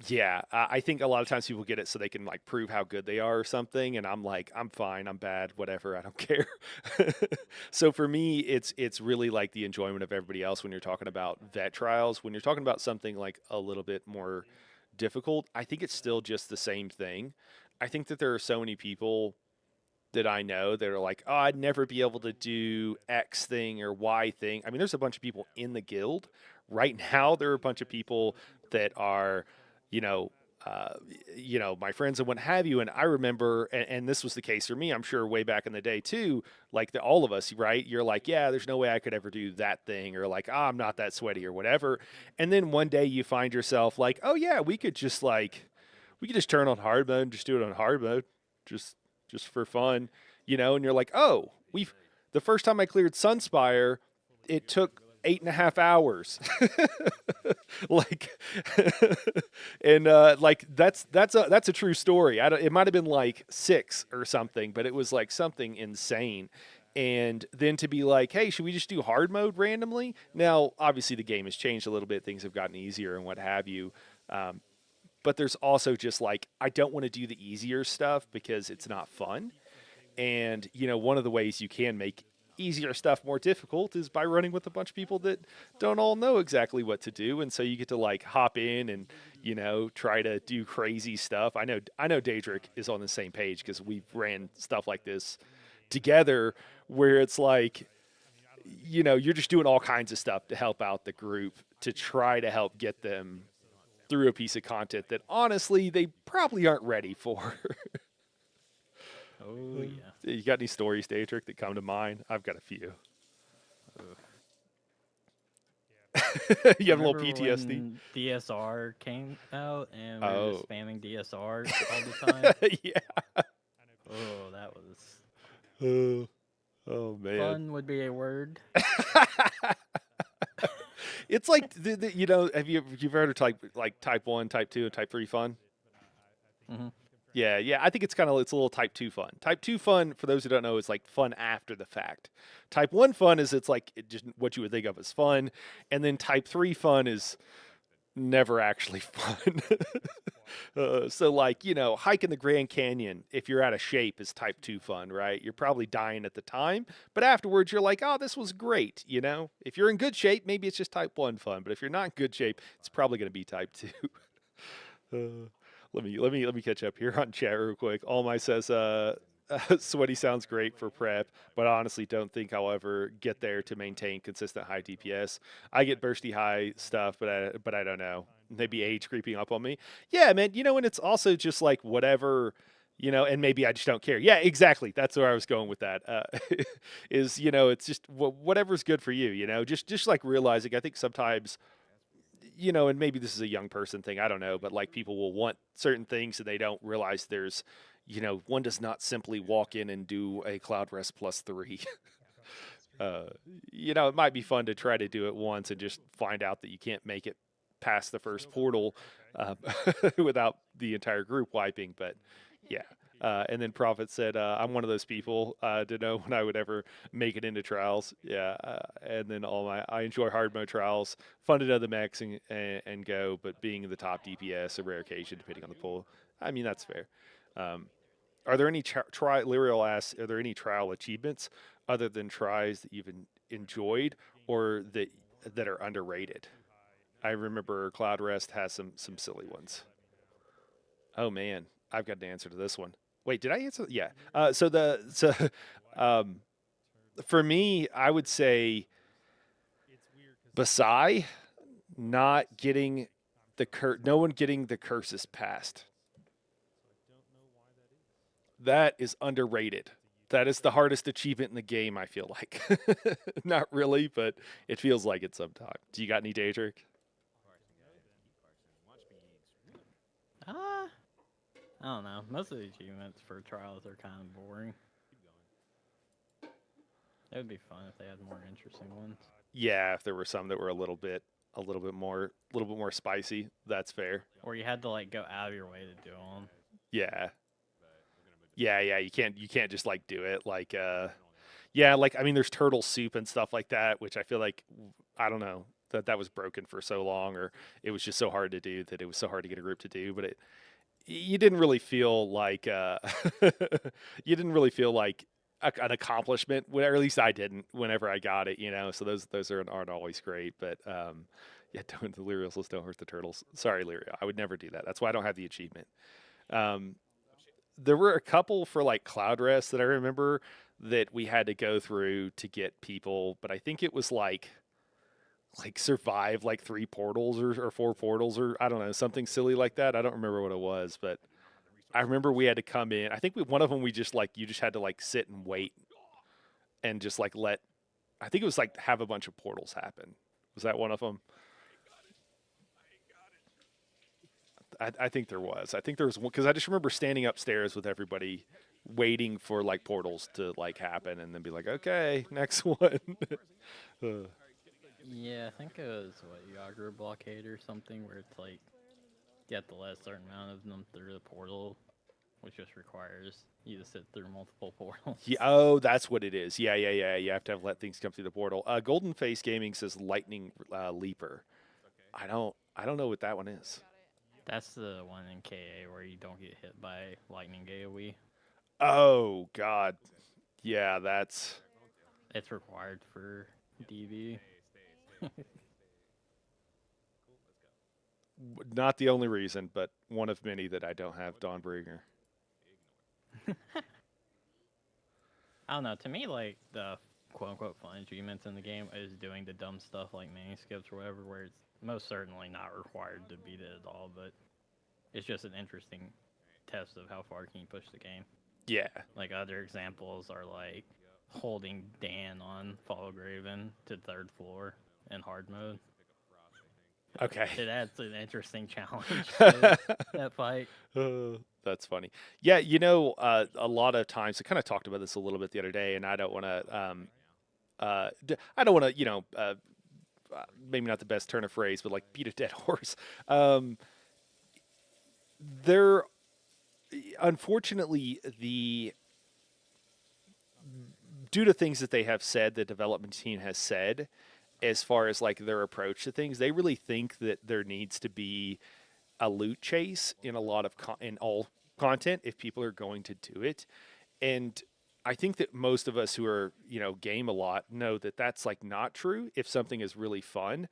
yeah, I think a lot of times people get it so they can like prove how good they are or something, and I'm like, I'm fine, I'm bad, whatever, I don't care. So for me, it's really like the enjoyment of everybody else when you're talking about vet trials. When you're talking about something like a little bit more difficult, I think it's still just the same thing. I think that there are so many people that I know that are like, oh, I'd never be able to do X thing or Y thing. I mean, there's a bunch of people in the guild right now. There are a bunch of people that are, you know, uh, my friends and what have you. And I remember, and this was the case for me, I'm sure way back in the day too, like all of us, right? You're like, yeah, there's no way I could ever do that thing, or like, I'm not that sweaty or whatever. And then one day you find yourself like, oh yeah, we could just turn on hard mode and just do it on hard mode, just, just for fun, and you're like, oh, the first time I cleared Sunspire, it took 8.5 hours. like and like that's a true story. It might have been like 6 or something, but it was like something insane. And then to be like, hey, should we just do hard mode randomly? Now obviously the game has changed a little bit, things have gotten easier and what have you. But there's also just like, I don't want to do the easier stuff because it's not fun. And one of the ways you can make easier stuff more difficult is by running with a bunch of people that don't all know exactly what to do, and so you get to like hop in and try to do crazy stuff. I know Daedric is on the same page because we've ran stuff like this together, where it's like you're just doing all kinds of stuff to help out the group to try to help get them through a piece of content that honestly they probably aren't ready for. Oh yeah. You got any stories, Daedric, that come to mind? I've got a few. Ugh. You have a little Remember PTSD? when DSR came out and we were Oh. just spamming DSR all the time? Yeah. Oh, that was Oh man. fun. Would be a word. It's like have you've heard of type 1, type 2, and type 3 fun? Hmm. Yeah. I think it's a little type 2 fun. Type 2 fun, for those who don't know, is like fun after the fact. Type 1 fun is it's like just what you would think of as fun, and then type 3 fun is never actually fun. So like, hiking the Grand Canyon, if you're out of shape, is type 2 fun, right? You're probably dying at the time, but afterwards you're like, oh, this was great. If you're in good shape, maybe it's just type 1 fun, but if you're not in good shape, it's probably going to be type 2. Let me catch up here on chat real quick. All my says, sweaty sounds great for prep, but honestly don't think I'll ever get there to maintain consistent high DPS. I get bursty high stuff, but I don't know. Maybe age creeping up on me. Yeah, man. And it's also just like whatever, and maybe I just don't care. Yeah, exactly. That's where I was going with that. Is it's just whatever's good for you. Just like realizing. I think sometimes and maybe this is a young person thing, I don't know, but like people will want certain things and they don't realize there's, one does not simply walk in and do a Cloud Rest +3. It might be fun to try to do it once and just find out that you can't make it past the first portal without the entire group wiping, but yeah. And then Prophet said, I'm one of those people to know when I would ever make it into trials. Yeah. And then I enjoy hard mode trials, fun to know the mechs and go, but being in the top DPS, a rare occasion, depending on the pool. I mean, that's fair. Are there any Lyriel asks, are there any trial achievements other than tries that you've enjoyed or that are underrated? I remember Cloud Rest has some silly ones. Oh man, I've got an answer to this one. Wait, did I answer? Yeah. Um, for me, I would say Basai not getting no one getting the curses passed. That is underrated. That is the hardest achievement in the game, I feel like. Not really, but it feels like it sometimes. Do you got any, Daedric? I don't know. Most of the achievements for trials are kind of boring. It would be fun if they had more interesting ones. Yeah, if there were some that were a little bit more spicy, that's fair. Or you had to like go out of your way to do them. Yeah. Yeah, you can't just like do it like yeah, like I mean there's turtle soup and stuff like that, which I feel like I don't know, that was broken for so long, or it was just so hard to do that it was so hard to get a group to do, but you didn't really feel like you didn't really feel like an accomplishment, or at least I didn't whenever I got it, so those aren't always great, but yeah, don't the Lyrials don't hurt the turtles. Sorry, Lyria, I would never do that. That's why I don't have the achievement. There were a couple for like Cloud Rest that I remember that we had to go through to get people, but I think it was like like survive like 3 portals or 4 portals or I don't know, something silly like that. I don't remember what it was, but I remember we had to come in. I think one of them we just like you just had to like sit and wait and just like let. I think it was like have a bunch of portals happen. Was that one of them? I think there was. I think there was one because I just remember standing upstairs with everybody, waiting for like portals to like happen, and then be like, okay, next one. Uh, Yeah, I think it was what Yager blockade or something where it's like you have to let a certain amount of them through the portal, which just requires you to sit through multiple portals. yeah. Oh, that's what it is. Yeah, yeah, yeah. You have to have let things come through the portal. Golden Face Gaming says Lightning Leaper. I don't know what that one is. That's the one in KA where you don't get hit by lightning AoE. Oh God. Yeah, that's It's required for DB. not the only reason, but one of many that I don't have Dawnbringer. I don't know. To me, like the quote unquote fun achievements in the game is doing the dumb stuff like mini skips or whatever, where it's most certainly not required to beat it at all, but it's just an interesting test of how far can you push the game. Yeah. Like other examples are like holding Dan on Fall Graven to 3rd floor in hard mode. Okay. It adds an interesting challenge to that fight. That's funny. Yeah, you know, a lot of times I kind of talked about this a little bit the other day, and I don't want to, I don't want to, maybe not the best turn of phrase, but like beat a dead horse. There, unfortunately, the due to things that they have said, the development team has said, as far as like their approach to things, they really think that there needs to be a loot chase in a lot of in all content if people are going to do it. And I think that most of us who are, game a lot know that that's like not true if something is really fun.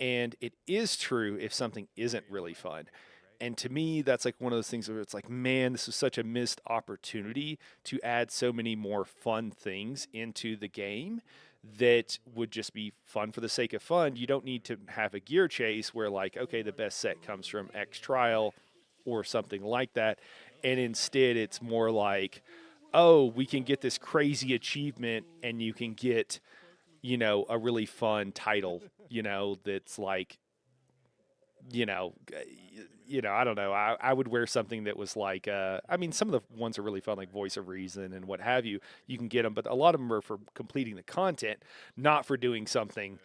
And it is true if something isn't really fun. And to me, that's like one of those things where it's like, man, this is such a missed opportunity to add so many more fun things into the game that would just be fun for the sake of fun. You don't need to have a gear chase where, like, okay, the best set comes from X trial or something like that. And instead, it's more like, oh, we can get this crazy achievement and you can get, a really fun title, that's like, you know, I don't know. I would wear something that was like, I mean, some of the ones are really fun, like Voice of Reason and what have you. You can get them, but a lot of them are for completing the content, not for doing something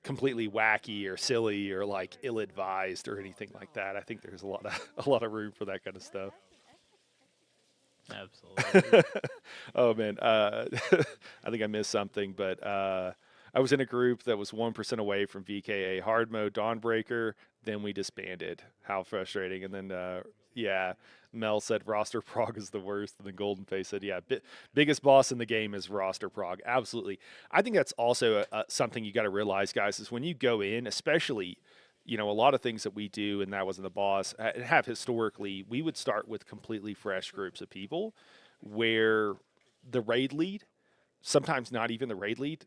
completely wacky or silly or like ill-advised or anything like that. I think there's a lot of room for that kind of stuff. Absolutely. Oh man, I think I missed something, but I was in a group that was 1% away from VKA hard mode Dawnbreaker. Then we disbanded. How frustrating! And then yeah, Mel said roster prog is the worst, and then Golden Face said, yeah, biggest boss in the game is roster prog. Absolutely. I think that's also something you got to realize, guys, is when you go in, especially. A lot of things that we do, and that wasn't the boss, have historically, we would start with completely fresh groups of people where the raid lead, sometimes not even the raid lead,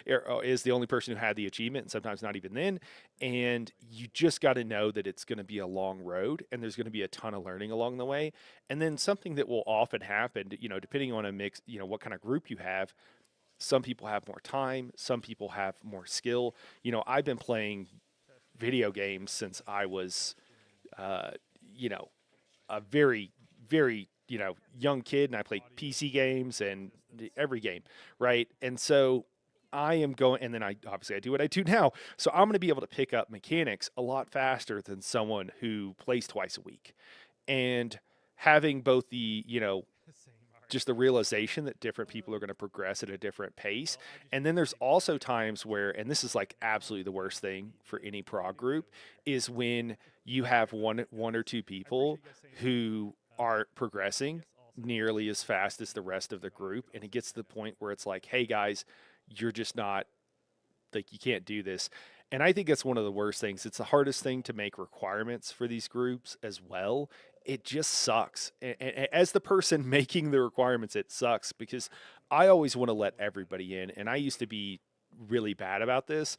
is the only person who had the achievement, and sometimes not even then. And you just got to know that it's going to be a long road, and there's going to be a ton of learning along the way. And then something that will often happen, depending on a mix, what kind of group you have, some people have more time, some people have more skill. I've been playing video games since I was, you know, a very, very, young kid, and I played PC games and every game, right? And so I am going, and then I do what I do now. So I'm going to be able to pick up mechanics a lot faster than someone who plays twice a week, and having both the, just the realization that different people are going to progress at a different pace. And then there's also times where, and this is like absolutely the worst thing for any prog group, is when you have one or two people who aren't progressing nearly as fast as the rest of the group. And it gets to the point where it's like, hey guys, you're just not, like, you can't do this. And I think that's one of the worst things. It's the hardest thing to make requirements for these groups as well. It just sucks. And as the person making the requirements, it sucks because I always want to let everybody in. And I used to be really bad about this.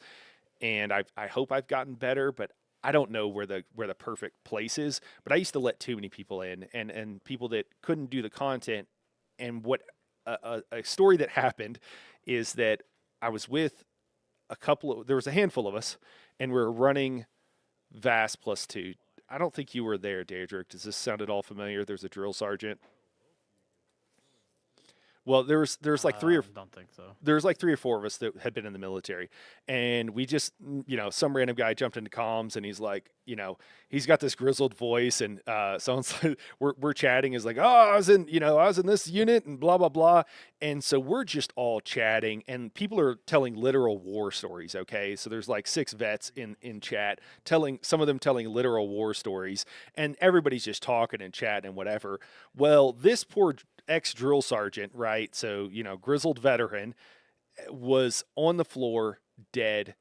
and I hope I've gotten better, but I don't know where the perfect place is. But I used to let too many people in, and people that couldn't do the content. And what a story that happened is that I was with there was a handful of us, and we are running vCR+2. I don't think you were there, Deirdre. Does this sound at all familiar? There's a drill sergeant. Well, there's like Don't think so. there's like 3 or 4 of us that had been in the military, and we just, some random guy jumped into comms, and he's like, he's got this grizzled voice, and someone's like, we're chatting, is like, oh, I was in this unit, and blah blah blah, and so we're just all chatting, and people are telling literal war stories. Okay, so there's like 6 vets in chat, some of them telling literal war stories, and everybody's just talking and chatting and whatever. Well, this poor ex drill sergeant, right? So, grizzled veteran, was on the floor dead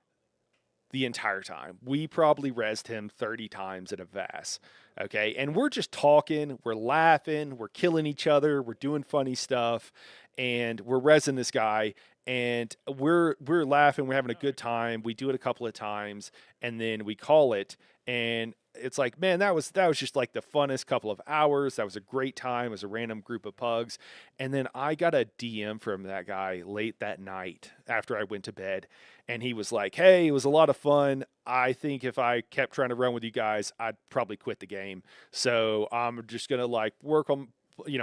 the entire time. We probably rezzed him 30 times in a VAS. Okay. And we're just talking, we're laughing, we're killing each other, we're doing funny stuff, and we're rezzing this guy. And we're laughing, we're having a good time. We do it a couple of times, and then we call it. And it's like, man, that was just like the funnest couple of hours. That was a great time. It was a random group of pugs. And then I got a DM from that guy late that night after I went to bed. And he was like, hey, it was a lot of fun. I think if I kept trying to run with you guys, I'd probably quit the game. So I'm just going to like work on,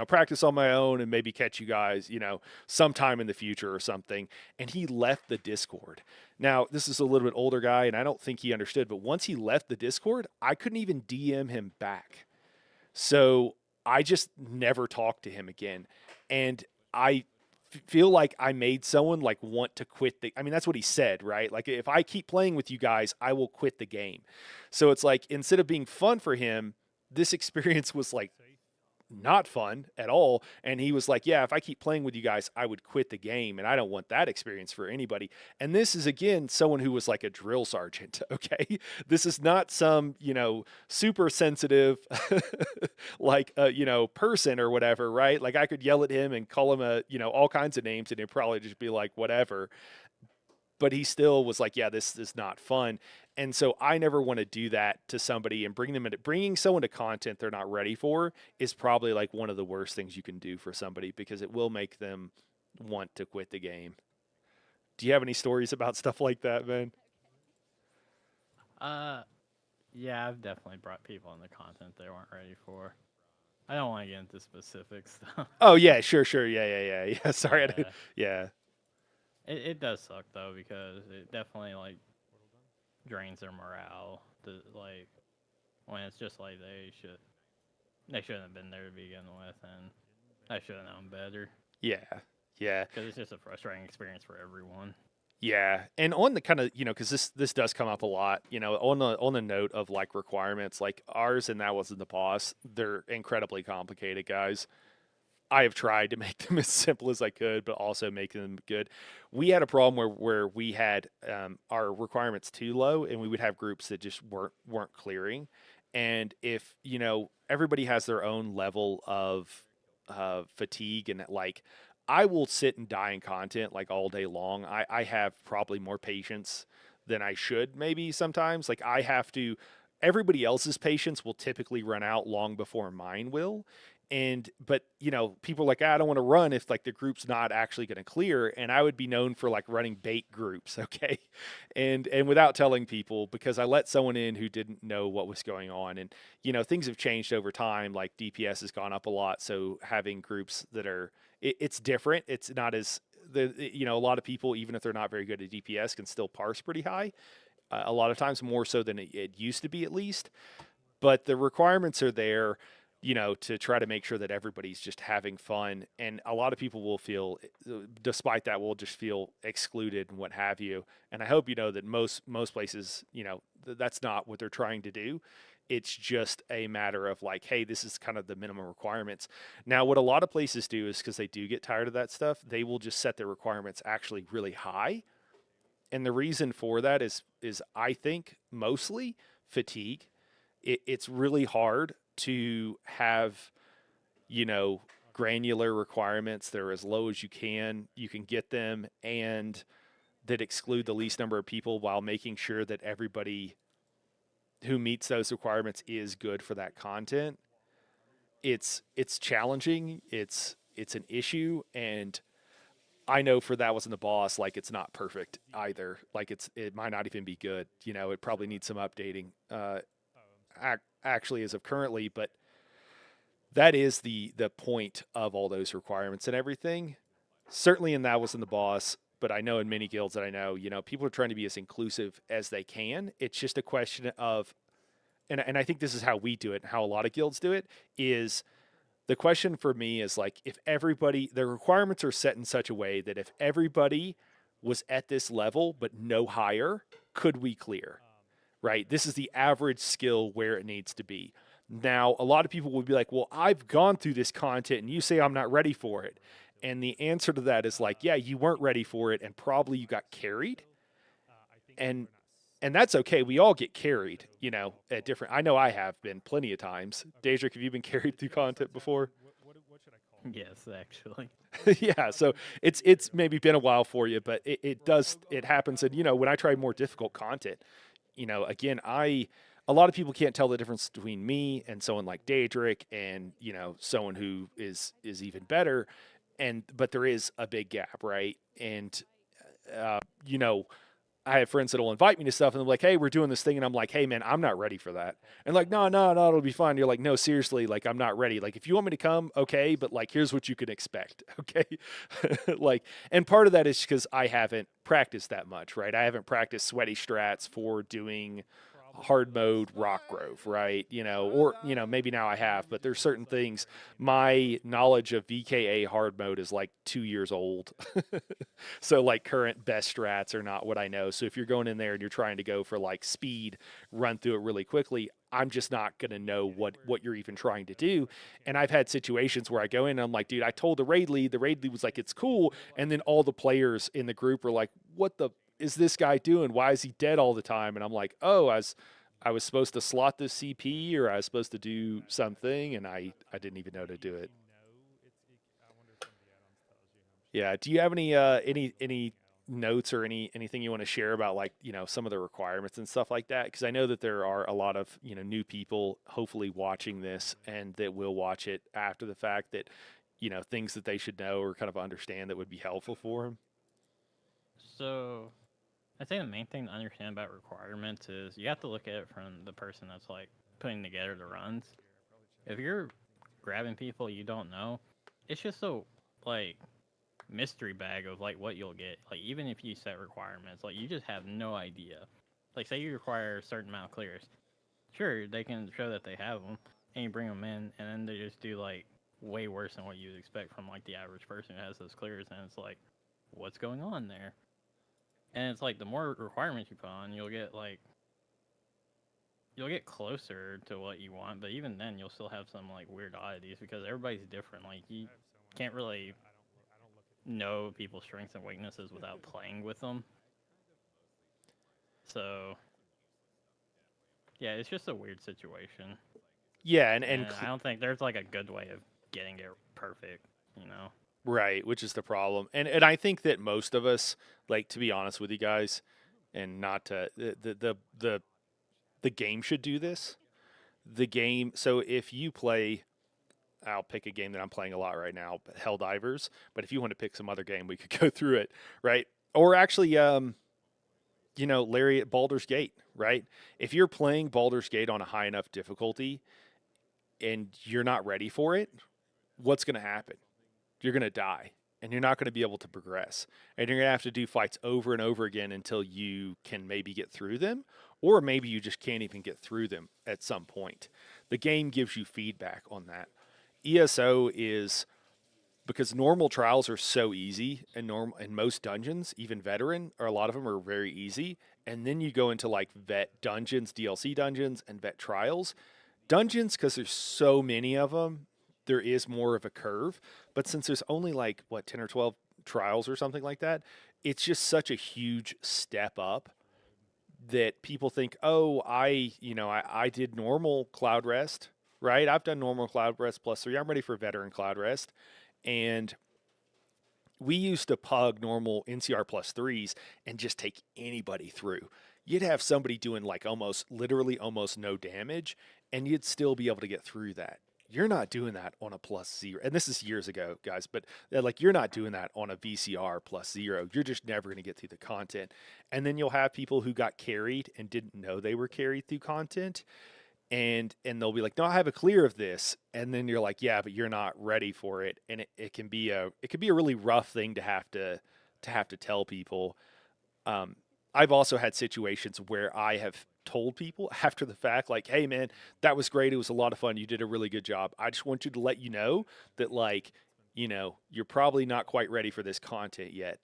practice on my own and maybe catch you guys, sometime in the future or something. And he left the Discord. Now, this is a little bit older guy, and I don't think he understood, but once he left the Discord, I couldn't even DM him back. So I just never talked to him again. And I feel like I made someone like want to quit I mean, that's what he said, right? Like, if I keep playing with you guys, I will quit the game. So it's like, instead of being fun for him, this experience was like not fun at all. And he was like, yeah, if I keep playing with you guys, I would quit the game. And I don't want that experience for anybody. And this is, again, someone who was like a drill sergeant. Okay. This is not some, super sensitive, like, person or whatever, right? Like, I could yell at him and call him all kinds of names, and he'd probably just be like, whatever. But he still was like, yeah, this is not fun. And so I never want to do that to somebody, and bringing someone to content they're not ready for is probably like one of the worst things you can do for somebody, because it will make them want to quit the game. Do you have any stories about stuff like that, man? Yeah, I've definitely brought people into content they weren't ready for. I don't want to get into specifics though. Oh yeah, sure. Yeah. Sorry. Yeah. Yeah. It does suck though, because it definitely like drains their morale. Like, when it's just like they shouldn't have been there to begin with, and I should have known better. Yeah. Yeah. Because it's just a frustrating experience for everyone. Yeah, and on the kind of, because this does come up a lot, on the note of like requirements, like ours, and that wasn't the boss. They're incredibly complicated, guys. I have tried to make them as simple as I could, but also make them good. We had a problem where we had our requirements too low, and we would have groups that just weren't clearing. And if everybody has their own level of fatigue, and like, I will sit and die in content like all day long. I have probably more patience than I should, maybe sometimes. Like, I have to. Everybody else's patience will typically run out long before mine will. But people are like, I don't want to run if like the group's not actually going to clear. And I would be known for like running bait groups. Okay. And without telling people, because I let someone in who didn't know what was going on. And, things have changed over time. Like, DPS has gone up a lot. So having groups that are, it's different. It's not as, a lot of people, even if they're not very good at DPS, can still parse pretty high. A lot of times more so than it used to be, at least. But the requirements are there, to try to make sure that everybody's just having fun. And a lot of people will feel, despite that, will just feel excluded and what have you. And I hope that most places, that's not what they're trying to do. It's just a matter of like, hey, this is kind of the minimum requirements. Now, what a lot of places do is, because they do get tired of that stuff, they will just set their requirements actually really high. And the reason for that is I think mostly fatigue. It's really hard to have, granular requirements. They're as low as you can get them, and that exclude the least number of people while making sure that everybody who meets those requirements is good for that content. It's challenging. It's an issue, and I know for that wasn't the boss. Like it's not perfect either. Like it might not even be good. It probably needs some updating. Actually, as of currently, but that is the point of all those requirements and everything. Certainly, and that wasn't the boss. But I know in many guilds that I know, people are trying to be as inclusive as they can. It's just a question of, and I think this is how we do it, and how a lot of guilds do it, is the question for me is like, if everybody, the requirements are set in such a way that if everybody was at this level but no higher, could we clear? Right? This is the average skill where it needs to be. Now, a lot of people would be like, well, I've gone through this content and you say I'm not ready for it. And the answer to that is like, yeah, you weren't ready for it and probably you got carried. And that's okay. We all get carried, at different. I know I have been plenty of times. Daedric, have you been carried through content before? Yes, actually. Yeah, so it's maybe been a while for you, but it happens. And when I try more difficult content, again, a lot of people can't tell the difference between me and someone like Daedric and someone who is even better, but there is a big gap, right? And uh, you know I have friends that'll invite me to stuff and they're like, hey, we're doing this thing. And I'm like, hey, man, I'm not ready for that. And like, no, no, no, it'll be fine. You're like, no, seriously, like, I'm not ready. Like, if you want me to come, okay, but like, here's what you can expect. Okay. Like, and part of that is because I haven't practiced that much, right? I haven't practiced sweaty strats for doing hard mode rock grove, right? Or maybe now I have, but there's certain things. My knowledge of VKA hard mode is like 2 years old. So like current best strats are not what I know. So if you're going in there and you're trying to go for like speed, run through it really quickly, I'm just not going to know what you're even trying to do. And I've had situations where I go in and I'm like, dude, I told the raid lead was like, it's cool. And then all the players in the group are like, what the is this guy doing? Why is he dead all the time? And I'm like, oh, I was supposed to slot this CP or I was supposed to do something and I didn't even know to do it. Yeah. Do you have any notes or anything you want to share about like, some of the requirements and stuff like that? Because I know that there are a lot of, new people hopefully watching this and that will watch it after the fact that, things that they should know or kind of understand that would be helpful for them. So, I think the main thing to understand about requirements is you have to look at it from the person that's like putting together the runs. If you're grabbing people you don't know, it's just so like mystery bag of like what you'll get. Like even if you set requirements, like you just have no idea. Like say you require a certain amount of clears, sure they can show that they have them, and you bring them in, and then they just do like way worse than what you'd expect from like the average person who has those clears, and it's like, what's going on there? And it's like the more requirements you put on, you'll get closer to what you want, but even then you'll still have some like weird oddities because everybody's different. Like you can't really know people's strengths and weaknesses without playing with them. So yeah, it's just a weird situation. Yeah, And I don't think there's like a good way of getting it perfect, you know. right, which is the problem. And I think that most of us, like to be honest with you guys, and not to the game should do this. The game, so if you play, I'll pick a game that I'm playing a lot right now, Helldivers, but if you want to pick some other game, we could go through it, right? Or actually Lariat Baldur's Gate, right? If you're playing Baldur's Gate on a high enough difficulty and you're not ready for it, what's going to happen? You're going to die and you're not going to be able to progress. And you're going to have to do fights over and over again until you can maybe get through them, or maybe you just can't even get through them at some point. The game gives you feedback on that. ESO is because normal trials are so easy and in most dungeons, even veteran, or a lot of them are very easy. And then you go into like vet dungeons, DLC dungeons, and vet trials. Dungeons, because there's so many of them, there is more of a curve. But since there's only like, what, 10 or 12 trials or something like that, it's just such a huge step up that people think, oh, I did normal Cloud Rest, right? I've done normal Cloud Rest plus 3. I'm ready for veteran Cloud Rest. And we used to pug normal NCR+3s and just take anybody through. You'd have somebody doing like almost literally almost no damage, and you'd still be able to get through that. You're not doing that on a +0. And this is years ago, guys, but like you're not doing that on a vCR+0. You're just never going to get through the content. And then you'll have people who got carried and didn't know they were carried through content, and they'll be like, no, I have a clear of this, and then you're like, yeah, but you're not ready for it, and it can be a really rough thing to have to tell people. um, I've also had situations where I have told people after the fact, like, hey man, that was great, it was a lot of fun, you did a really good job, I just want you to let you know that, like, you're probably not quite ready for this content yet.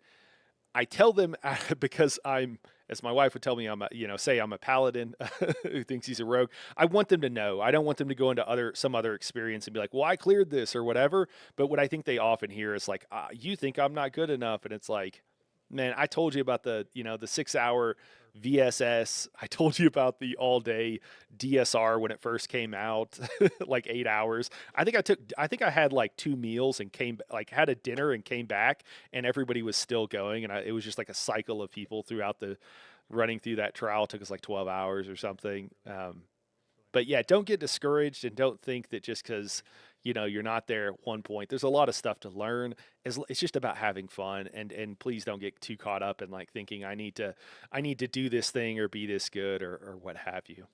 I tell them because as my wife would tell me, say I'm a paladin who thinks he's a rogue. I want them to know. I don't want them to go into some other experience and be like, well, I cleared this or whatever. But what I think they often hear is like, you think I'm not good enough. And it's like, man, I told you about the 6 hour VSS. I told you about the all day DSR when it first came out, like 8 hours. I think I had like 2 meals and had a dinner and came back, and everybody was still going. And it was just like a cycle of people throughout running through that trial. It took us like 12 hours or something. But yeah, don't get discouraged, and don't think that just because you're not there at one point. There's a lot of stuff to learn. It's just about having fun, and please don't get too caught up in like thinking I need to do this thing or be this good or what have you.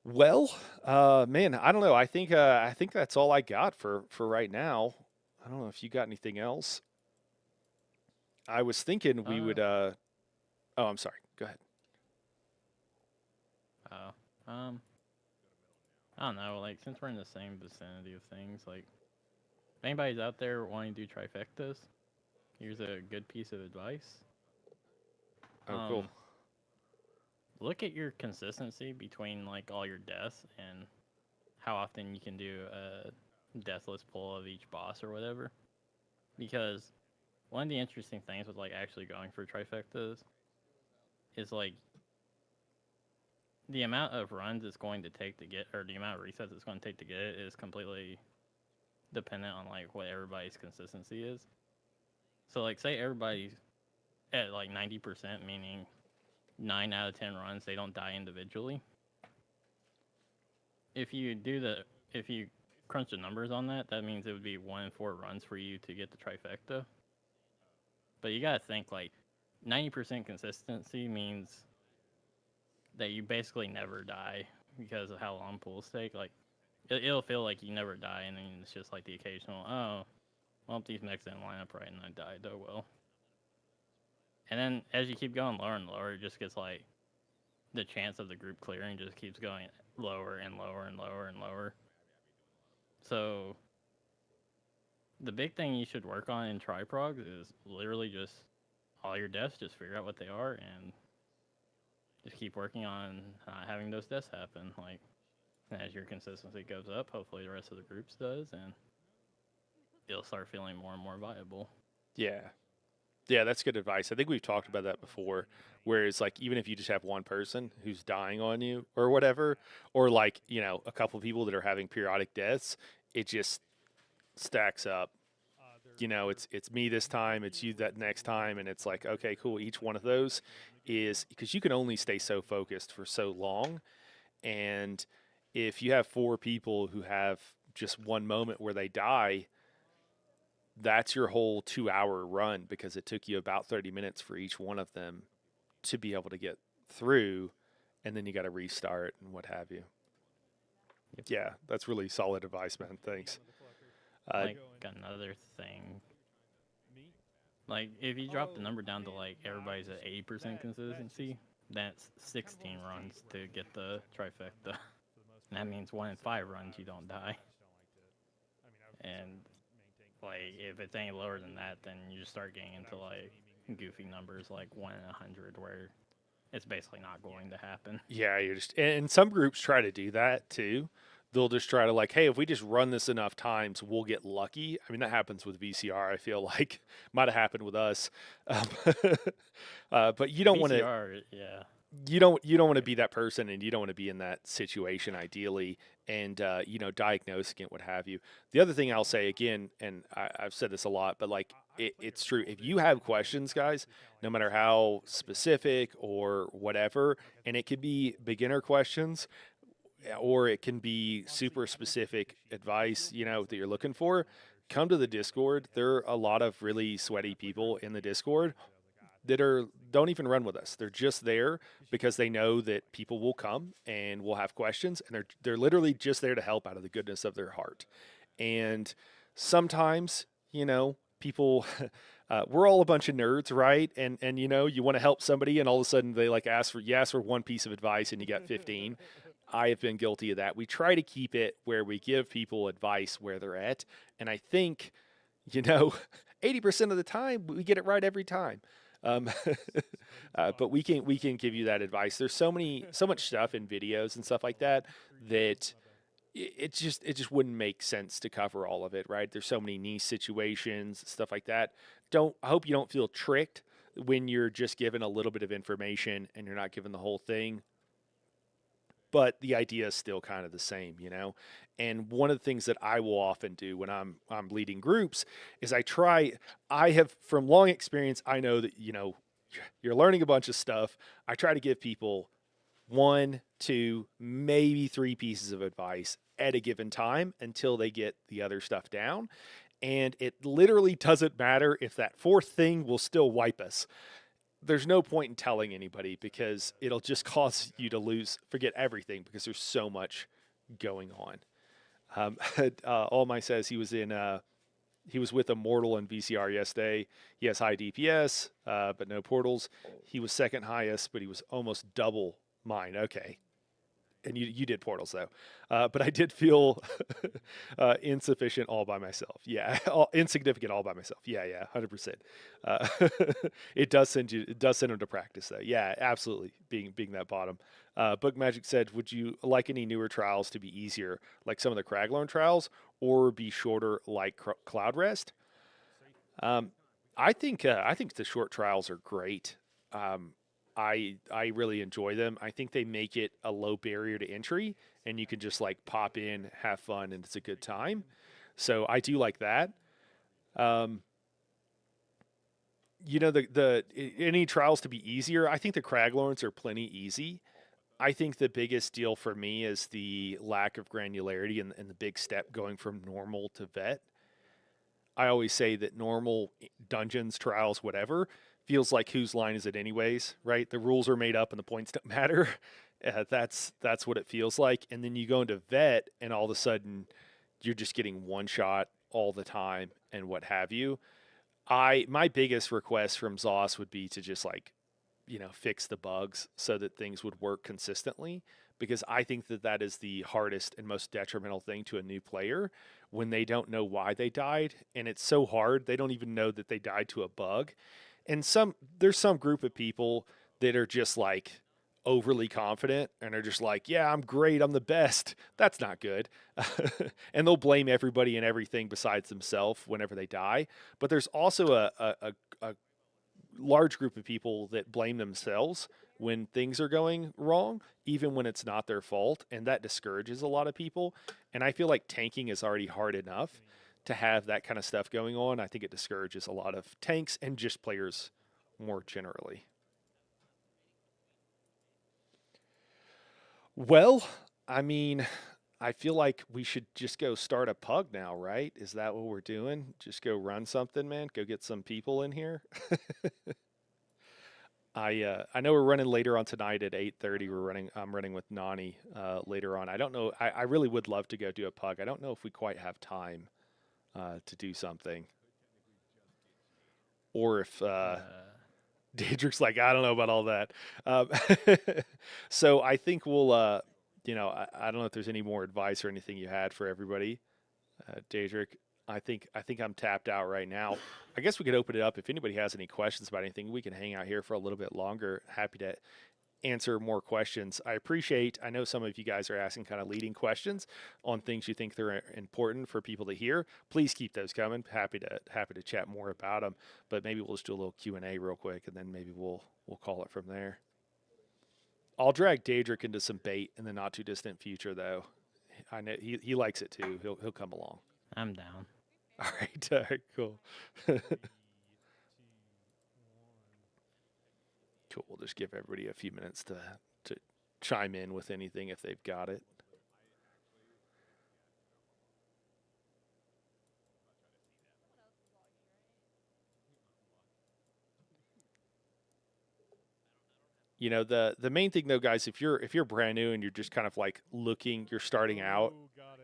Well, man, I don't know. I think that's all I got for right now. I don't know if you got anything else. I was thinking we would. Oh, I'm sorry. Go ahead. Oh, um, I don't know. Like, since we're in the same vicinity of things, like, if anybody's out there wanting to do trifectas, here's a good piece of advice. Oh, cool. Look at your consistency between like all your deaths and how often you can do a deathless pull of each boss or whatever. Because one of the interesting things with like actually going for trifectas is like the amount of runs it's going to take to get, or the amount of resets it's going to take to get it, is completely dependent on like what everybody's consistency is. So like, say everybody's at like 90%, meaning 9 out of 10 runs they don't die individually. If you crunch the numbers on that, that means it would be 1 in 4 runs for you to get the trifecta. But you gotta think, like, 90% consistency means that you basically never die because of how long pulls take. Like, it'll feel like you never die, and then it's just like the occasional, oh, well, these mechs didn't line up right and I died, oh well. And then as you keep going lower and lower, it just gets like the chance of the group clearing just keeps going lower and lower and lower and lower. So the big thing you should work on in triprogs is literally just all your deaths, just figure out what they are and just keep working on having those deaths happen. Like, as your consistency goes up, hopefully the rest of the groups does, and it'll start feeling more and more viable. Yeah. Yeah, that's good advice. I think we've talked about that before, where it's like even if you just have one person who's dying on you or whatever, or like, a couple of people that are having periodic deaths, it just stacks up. It's me this time, it's you that next time, and it's like, okay, cool. Each one of those is because you can only stay so focused for so long. And if you have 4 people who have just one moment where they die, that's your whole 2 hour run because it took you about 30 minutes for each one of them to be able to get through, and then you got to restart and what have you. Yep. Yeah, that's really solid advice, man. Thanks. Like, another thing, like, if you drop the number down to like everybody's at 80% consistency, that's 16 runs to get the trifecta. And that means 1 in 5 runs you don't die. And like, if it's any lower than that, then you just start getting into like goofy numbers like 1 in 100, where it's basically not going to happen. Yeah, and some groups try to do that too. They'll just try to like, hey, if we just run this enough times, we'll get lucky. I mean, that happens with VCR. I feel like might have happened with us, but you don't want to. Yeah. You don't want to be that person, and you don't want to be in that situation ideally, and diagnosing it, what have you. The other thing I'll say again, and I've said this a lot, but like it's true. If you have questions, guys, no matter how specific or whatever, and it could be beginner questions or it can be super specific advice, that you're looking for, come to the Discord. There are a lot of really sweaty people in the Discord that are don't even run with us. They're just there because they know that people will come and will have questions, and they're literally just there to help out of the goodness of their heart. And sometimes, people we're all a bunch of nerds, right? And you want to help somebody, and all of a sudden they like ask for one piece of advice, and you get 15. I have been guilty of that. We try to keep it where we give people advice where they're at, and I think, you know, 80% of the time we get it right every time. Um, but we can give you that advice. There's so much stuff in videos and stuff like that that it just wouldn't make sense to cover all of it, right? There's so many niche situations, stuff like that. Don't I hope you don't feel tricked when you're just given a little bit of information and you're not given the whole thing, but the idea is still kind of the same. And one of the things that I will often do when I'm leading groups is I have from long experience, I know that you're learning a bunch of stuff. I try to give people one, two, maybe three pieces of advice at a given time until they get the other stuff down. And it literally doesn't matter if that fourth thing will still wipe us. There's no point in telling anybody because it'll just cause you to forget everything because there's so much going on. All my says he was with Immortal in VCR yesterday. He has high DPS, but no portals. He was second highest, but he was almost double mine. Okay. And you did portals though, but I did feel insufficient all by myself. Yeah, insignificant all by myself. Yeah, 100%. Uh, it does send him to practice though. Yeah, absolutely. Being that bottom. Book Magic said, would you like any newer trials to be easier, like some of the Craglorn trials, or be shorter, like Cloud Rest? Um, I think the short trials are great. Um, I really enjoy them. I think they make it a low barrier to entry, and you can just like pop in, have fun, and it's a good time. So I do like that. Um, any trials to be easier. I think the Craglorns are plenty easy. I think the biggest deal for me is the lack of granularity and the big step going from normal to vet. I always say that normal dungeons, trials, whatever, feels like whose line is it anyways, right? The rules are made up and the points don't matter. That's what it feels like. And then you go into vet, and all of a sudden, you're just getting one shot all the time and what have you. My biggest request from Zoss would be to just like fix the bugs so that things would work consistently, because I think that that is the hardest and most detrimental thing to a new player when they don't know why they died. And it's so hard. They don't even know that they died to a bug. And there's some group of people that are just like overly confident and are just like, yeah, I'm great. I'm the best. That's not good. And they'll blame everybody and everything besides themselves whenever they die. But there's also a large group of people that blame themselves when things are going wrong, even when it's not their fault. And that discourages a lot of people. And I feel like tanking is already hard enough to have that kind of stuff going on. I think it discourages a lot of tanks and just players more generally. Well, I mean, I feel like we should just go start a pug now, right? Is that what we're doing? Just go run something, man. Go get some people in here. I know we're running later on tonight at 8:30. I'm running with Nani later on. I don't know. I really would love to go do a pug. I don't know if we quite have time to do something, or if Daedric's like, I don't know about all that. Um, so I think we'll I don't know if there's any more advice or anything you had for everybody, Daedric. I think I'm tapped out right now. I guess we could open it up if anybody has any questions about anything. We can hang out here for a little bit longer. Happy to answer more questions. I know some of you guys are asking kind of leading questions on things you think they're important for people to hear. Please keep those coming. Happy to chat more about them. But maybe we'll just do a little Q&A real quick, and then maybe we'll call it from there. I'll drag Daedric into some bait in the not too distant future, though. I know he likes it too. He'll come along. I'm down. All right, cool. Cool. We'll just give everybody a few minutes to chime in with anything if they've got it. You know, the main thing though, guys, if you're brand new and you're just kind of like looking, you're starting out,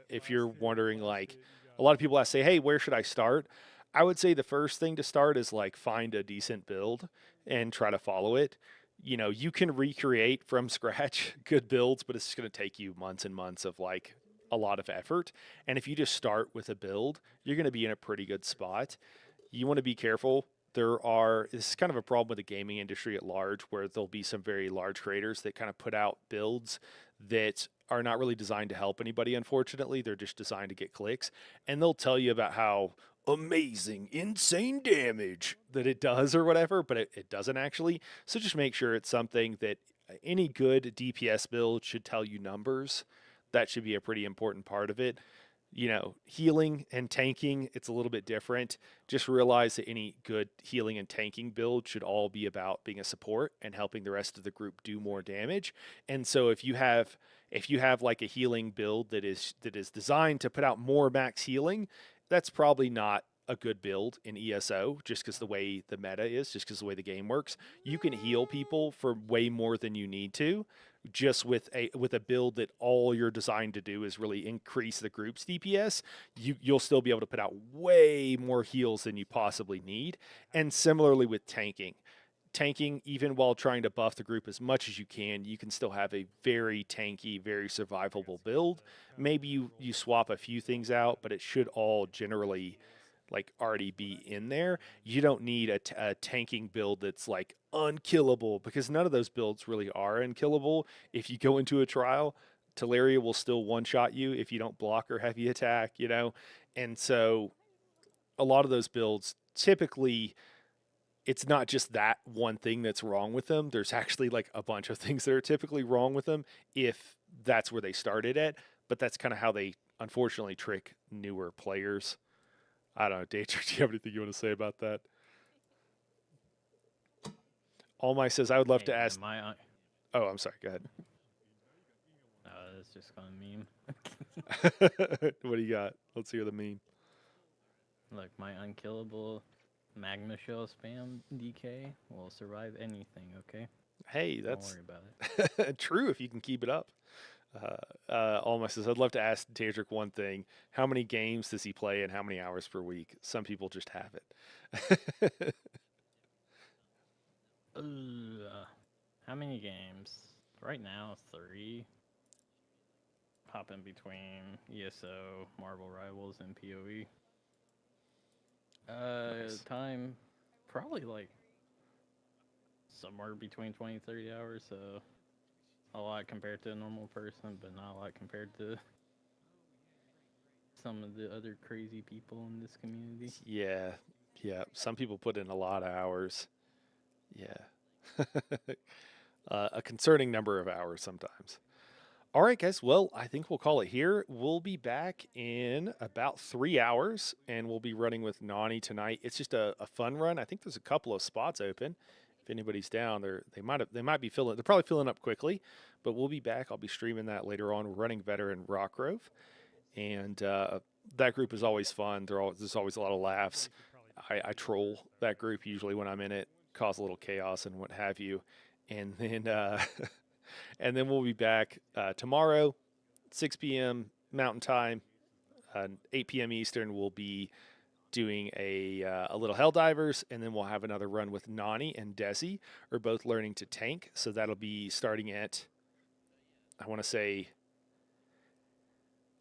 if you're wondering like a lot of people ask say, "Hey, where should I start?" I would say the first thing to start is like find a decent build and try to follow it. You know, you can recreate from scratch good builds, but it's going to take you months and months of like a lot of effort. And if you just start with a build, you're going to be in a pretty good spot. You want to be careful. This is kind of a problem with the gaming industry at large, where there'll be some very large creators that kind of put out builds that are not really designed to help anybody, unfortunately. They're just designed to get clicks. And they'll tell you about how amazing, insane damage that it does or whatever, but it doesn't actually. So just make sure it's something that any good DPS build should tell you numbers. That should be a pretty important part of it. You know, healing and tanking, it's a little bit different. Just realize that any good healing and tanking build should all be about being a support and helping the rest of the group do more damage. And so if you have like a healing build that is designed to put out more max healing, that's probably not a good build in ESO just because the way the meta is, just because the way the game works. You can heal people for way more than you need to just with a build that all you're designed to do is really increase the group's DPS. You'll still be able to put out way more heals than you possibly need. And similarly with tanking, even while trying to buff the group as much as you can still have a very tanky, very survivable build. Maybe you swap a few things out, but it should all generally like already be in there. You don't need a tanking build that's like unkillable, because none of those builds really are unkillable. If you go into a trial, Teleria will still one shot you if you don't block or heavy attack, you know? And so a lot of those builds typically, it's not just that one thing that's wrong with them. There's actually like a bunch of things that are typically wrong with them if that's where they started at. But that's kind of how they unfortunately trick newer players. I don't know, Danger, do you have anything you want to say about that? All my says, I would love Hey, to man, ask. my Oh, I'm sorry. Go ahead. that's just gonna meme. What do you got? Let's hear the meme. Look, my unkillable magma shell spam DK will survive anything. Okay, Hey, don't that's worry about it. true if you can keep it up. Alma says, I'd love to ask Daedric one thing. How many games does he play and how many hours per week? Some people just have it. How many games? Right now, 3. Hopping between ESO, Marvel Rivals, and PoE. Nice. Time probably like somewhere between 20 and 30 hours. So a lot compared to a normal person, but not a lot compared to some of the other crazy people in this community. Yeah. Yeah. Some people put in a lot of hours. Yeah. A concerning number of hours sometimes. All right, guys. Well, I think we'll call it here. We'll be back in about 3 hours, and we'll be running with Nani tonight. It's just a fun run. I think there's a couple of spots open. If anybody's down, they might be filling. They're probably filling up quickly, but we'll be back. I'll be streaming that later on. We're running veteran Rockgrove, and that group is always fun. There's always a lot of laughs. I troll that group usually when I'm in it, cause a little chaos and what have you, and then and then we'll be back tomorrow, 6 p.m. Mountain Time, 8 p.m. Eastern. We'll be doing a little Helldivers, and then we'll have another run with Nani and Desi, are both learning to tank. So that'll be starting at I want to say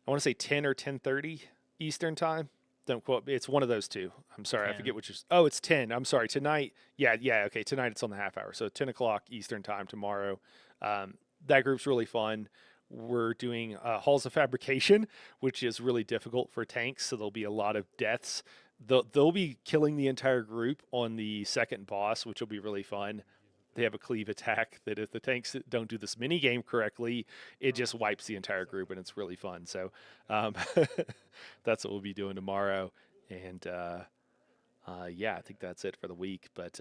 10 or 10:30 Eastern time. Don't quote me. It's one of those two. I'm sorry, 10. I forget which is. Oh, it's 10. I'm sorry. Tonight, yeah. Okay, tonight it's on the half hour. So 10 o'clock Eastern time tomorrow. That group's really fun. We're doing Halls of Fabrication, which is really difficult for tanks. So there'll be a lot of deaths. They'll be killing the entire group on the second boss, which will be really fun. They have a cleave attack that if the tanks don't do this mini game correctly, it just wipes the entire group, and it's really fun. So that's what we'll be doing tomorrow. And yeah, I think that's it for the week. But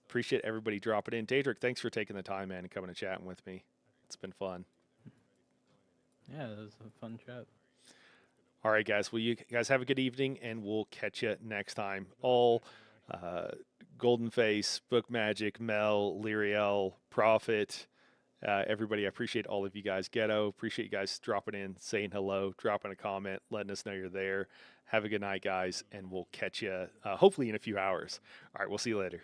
appreciate everybody dropping in. Daedric, thanks for taking the time, man, and coming and chatting with me. It's been fun. Yeah, it was a fun chat. All right, guys. Well, you guys have a good evening, and we'll catch you next time. All Golden Face, Book Magic, Mel, Lyriel, Prophet, everybody, I appreciate all of you guys. Ghetto, appreciate you guys dropping in, saying hello, dropping a comment, letting us know you're there. Have a good night, guys, and we'll catch you hopefully in a few hours. All right, we'll see you later.